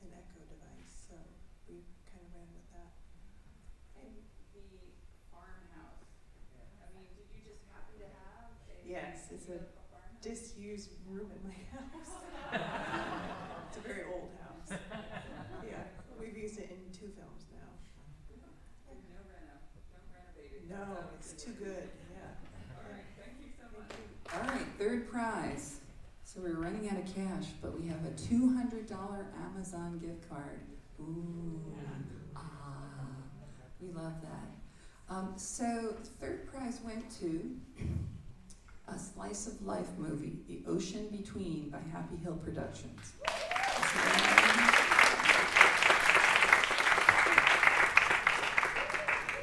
an echo device, so we kind of ran with that. And the farmhouse. I mean, did you just happen to have Yes, it's a disused room in my house. It's a very old house. Yeah, we've used it in 2 films now. No, it's too good, yeah. All right, thank you so much. All right, third prize. So we're running out of cash, but we have a $200 Amazon gift card. Ooh, we love that. So third prize went to A Slice of Life movie, The Ocean Between by Happy Hill Productions.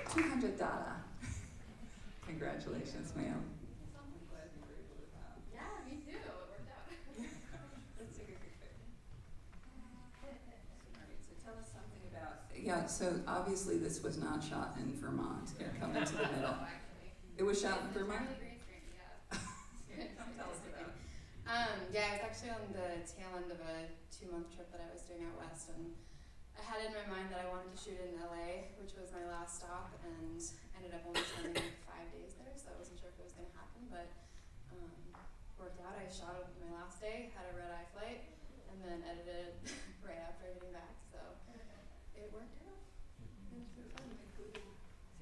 $200. Congratulations, ma'am. Yeah, me too. It worked out. Let's take a quick picture. All right, so tell us something about. Yeah, so obviously this was not shot in Vermont. Here, come into the middle. It was shot in Vermont? Tell us about it. Yeah, I was actually on the tail end of a 2-month trip that I was doing out west, and I had in my mind that I wanted to shoot in LA, which was my last stop, and ended up only spending like 5 days there, so I wasn't sure if it was going to happen, but worked out. I shot it my last day, had a red-eye flight, and then edited right after getting back, so it worked out. It was pretty fun. So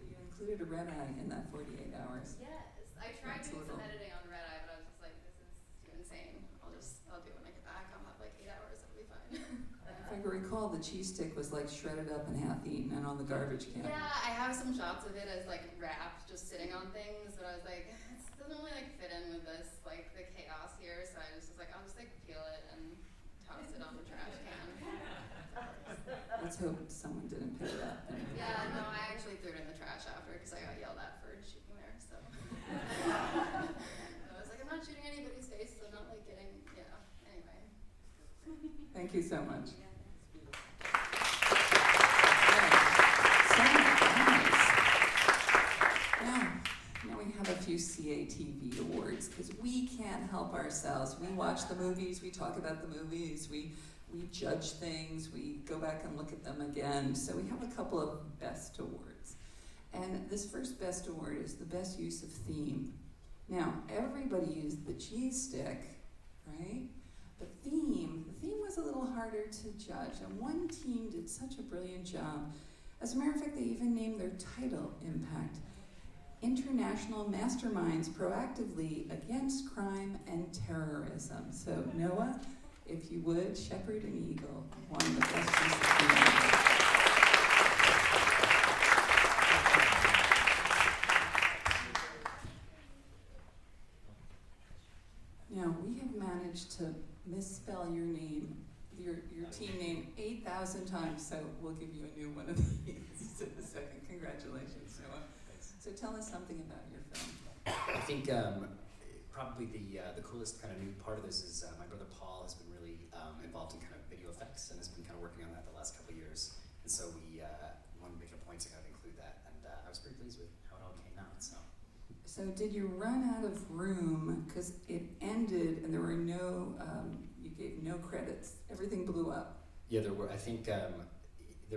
you included a red eye in that 48 hours. Yes, I tried doing some editing on red eye, but I was just like, this is too insane. I'll do it when I get back. I'll have like 8 hours, it'll be fine. If I recall, the cheese stick was like shredded up and half eaten and on the garbage can. Yeah, I have some shots of it as like wrapped, just sitting on things, but I was like, this doesn't really like fit in with this, like the chaos here, so I just was like, I'll just like peel it and toss it on the trash can. Let's hope someone didn't pick it up. Yeah, no, I actually threw it in the trash after because I got yelled at for shooting there, so. I was like, I'm not shooting anybody's face, so I'm not like getting, anyway. Thank you so much. Now we have a few CATV awards because we can't help ourselves. We watch the movies, we talk about the movies, we judge things, we go back and look at them again. So we have a couple of best awards. And this first best award is the best use of theme. Now, everybody used the cheese stick, right? But the theme was a little harder to judge. And one team did such a brilliant job. As a matter of fact, they even named their title Impact. International Masterminds Proactively Against Crime and Terrorism. So Noah, if you would, Shepherd and Eagle won the best use of theme. Now, we have managed to misspell your name, your team name 8,000 times, so we'll give you a new one of these in a second. Congratulations, Noah. So tell us something about your film. I think probably the coolest kind of new part of this is my brother Paul has been really involved in kind of video effects and has been kind of working on that the last couple of years. And so we wanted to make a point to kind of include that, and I was pretty pleased with how it all came out. So did you run out of room because it ended and there were no, you gave no credits, everything blew up? Yeah, there were, I think there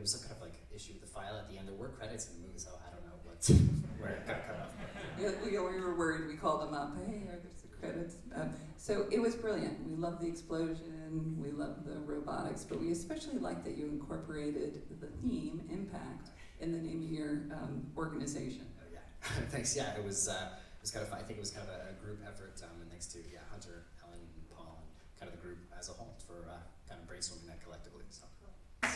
was some kind of like issue with the file at the end. There were credits in the movie, so I don't know where it got cut off. Yeah, we were worried, we called them up, hey, are there the credits? So it was brilliant. We loved the explosion, we loved the robotics, but we especially liked that you incorporated the theme, Impact, in the name of your organization. Thanks. Yeah, it was kind of. I think it was kind of a group effort, and thanks to Hunter, Helen, and Paul, and kind of the group as a whole for kind of brainstorming that collectively. So,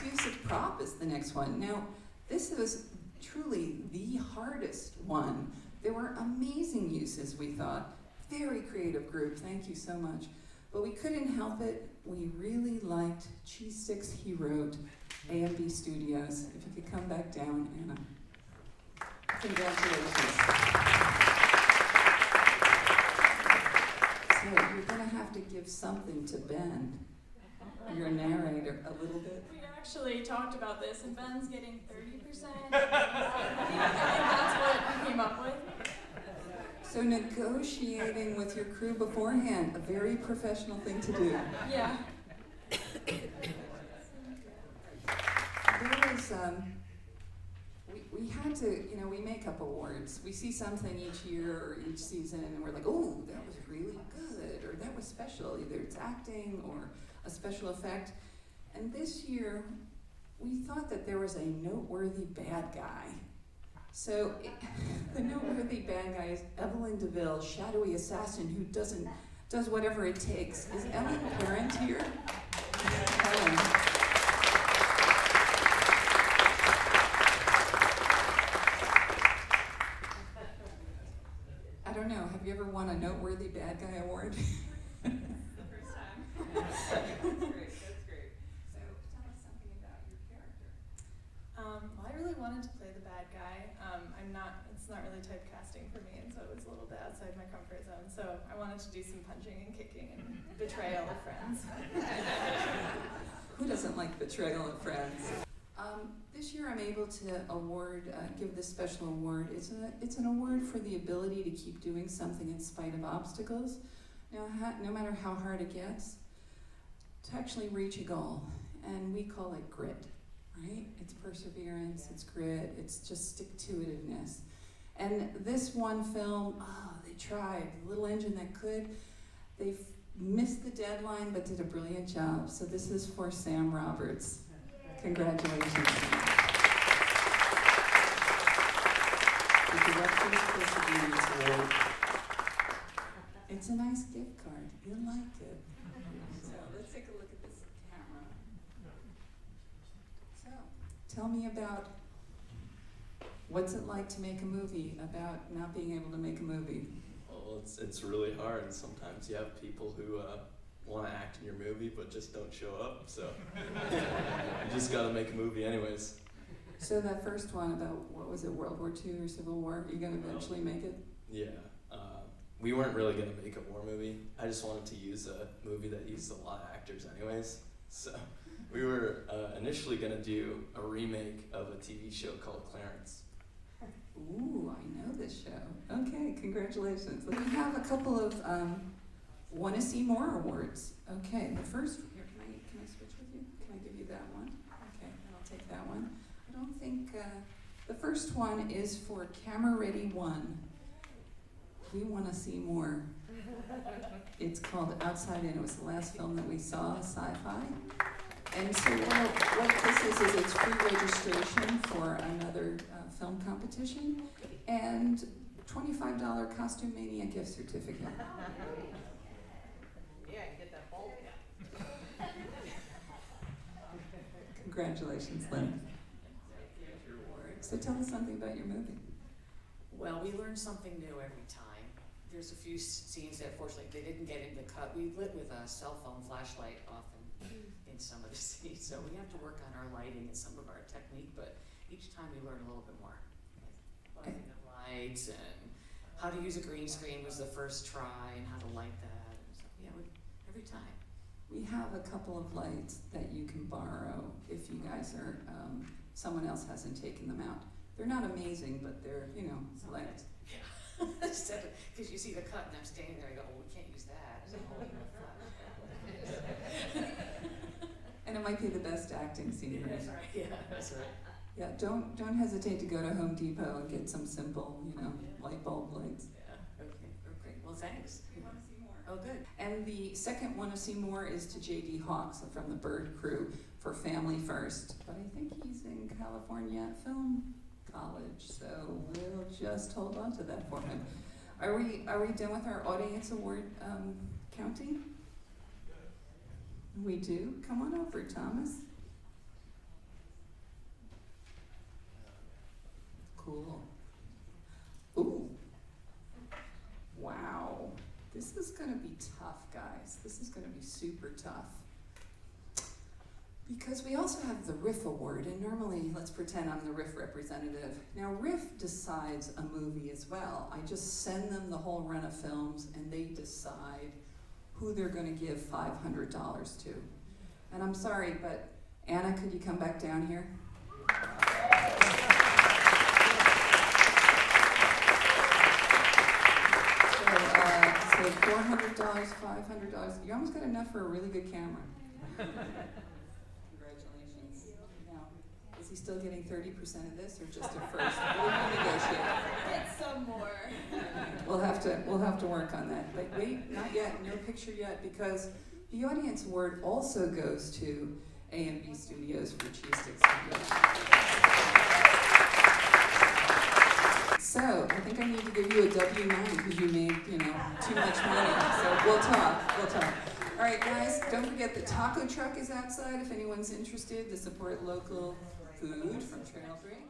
use of prop is the next one. Now, this was truly the hardest one. There were amazing uses, we thought. very creative group, thank you so much. But we couldn't help it, we really liked Cheese Sticks he wrote, A&B Studios. If you could come back down, Anna. Congratulations. So you're gonna have to give something to Ben, your narrator, a little bit. We actually talked about this, and Ben's getting 30%. I think that's what we came up with. So negotiating with your crew beforehand, a very professional thing to do. Yeah. There was, we had to, you know, we make up awards. We see something each year or each season and we're like, oh, that was really good, or that was special. Either it's acting or a special effect. And this year, we thought that there was a noteworthy bad guy. So the noteworthy bad guy is Evelyn DeVille, shadowy assassin who does whatever it takes. Is Ellen Parent here? Ellen. I don't know, have you ever won a noteworthy bad guy award? That's the first time. That's great. So tell us something about your character. Well, I really wanted to play the bad guy. It's not really typecasting for me, and so it was a little bit outside my comfort zone. So I wanted to do some punching and kicking and betrayal of friends. Who doesn't like betrayal of friends? This year I'm able to give this special award. It's an award for the ability to keep doing something in spite of obstacles, no matter how hard it gets, to actually reach a goal. And we call it grit, right? It's perseverance, it's grit, it's just stick-to-itiveness. And this one film, they tried, the little engine that could. They missed the deadline but did a brilliant job. So this is for Sam Roberts. Congratulations. The Director's Perseverance Award. It's a nice gift card. You'll like it. So let's take a look at this camera. So tell me about what's it like to make a movie about not being able to make a movie. Well, it's really hard. Sometimes you have people who want to act in your movie but just don't show up, so you just got to make a movie anyways. So that first one about, what was it, World War II or Civil War, are you going to eventually make it? Yeah. We weren't really going to make a war movie. I just wanted to use a movie that used a lot of actors anyways. So we were initially going to do a remake of a TV show called Clarence. Ooh, I know this show. Okay, congratulations. We have a couple of Want to See More awards. Okay, the first, here, can I switch with you? Can I give you that one? Okay, and I'll take that one. I don't think, the first one is for Camera Ready 1. We want to see more. It's called Outside In. It was the last film that we saw, sci-fi. And so what this is it's free registration for another film competition and $25 Costume Mania gift certificate. Yeah, get that ball cap. Congratulations, Lynn. So tell us something about your movie. Well, we learn something new every time. There's a few scenes that fortunately they didn't get into cut. We lit with a cell phone flashlight often in some of the scenes, so we have to work on our lighting and some of our technique, but each time we learn a little bit more. Like lighting of lights and how to use a green screen was the first try and how to light that. And so, yeah, every time. We have a couple of lights that you can borrow if you guys are, someone else hasn't taken them out. They're not amazing, but they're, lights. Yeah, because you see the cut and I'm standing there, I go, oh, we can't use that. It's a whole new flash. And it might be the best acting scene. Yeah, that's right. Yeah, that's right. Yeah, don't hesitate to go to Home Depot and get some simple, light bulb lights. Yeah, okay. Well, thanks. We want to see more. Oh, good. And the second Want to See More is to J.D. Hawks from the Bird Crew for Family First. But I think he's in California Film College, so we'll just hold on to that for him. Are we done with our audience award counting? We do. Come on over, Thomas. Cool. Ooh. Wow. gonna be tough, guys. This is gonna be super tough. Because we also have the RIF award, and normally, let's pretend I'm the RIF representative. Now, RIF decides a movie as well. I just send them the whole run of films, and they decide who they're gonna give $500 to. And I'm sorry, but Anna, could you come back down here? So $400, $500, you almost got enough for a really good camera. Congratulations. Now, is he still getting 30% of this or just a first? What do you negotiate? Get some more. We'll have to work on that. But wait, not yet, no picture yet, because the audience award also goes to A&B Studios for Cheese Stick Studios. So, I think I need to give you a W-9 because you made, too much money. So we'll talk. All right, guys, don't forget the taco truck is outside if anyone's interested to support local food from Trail Break.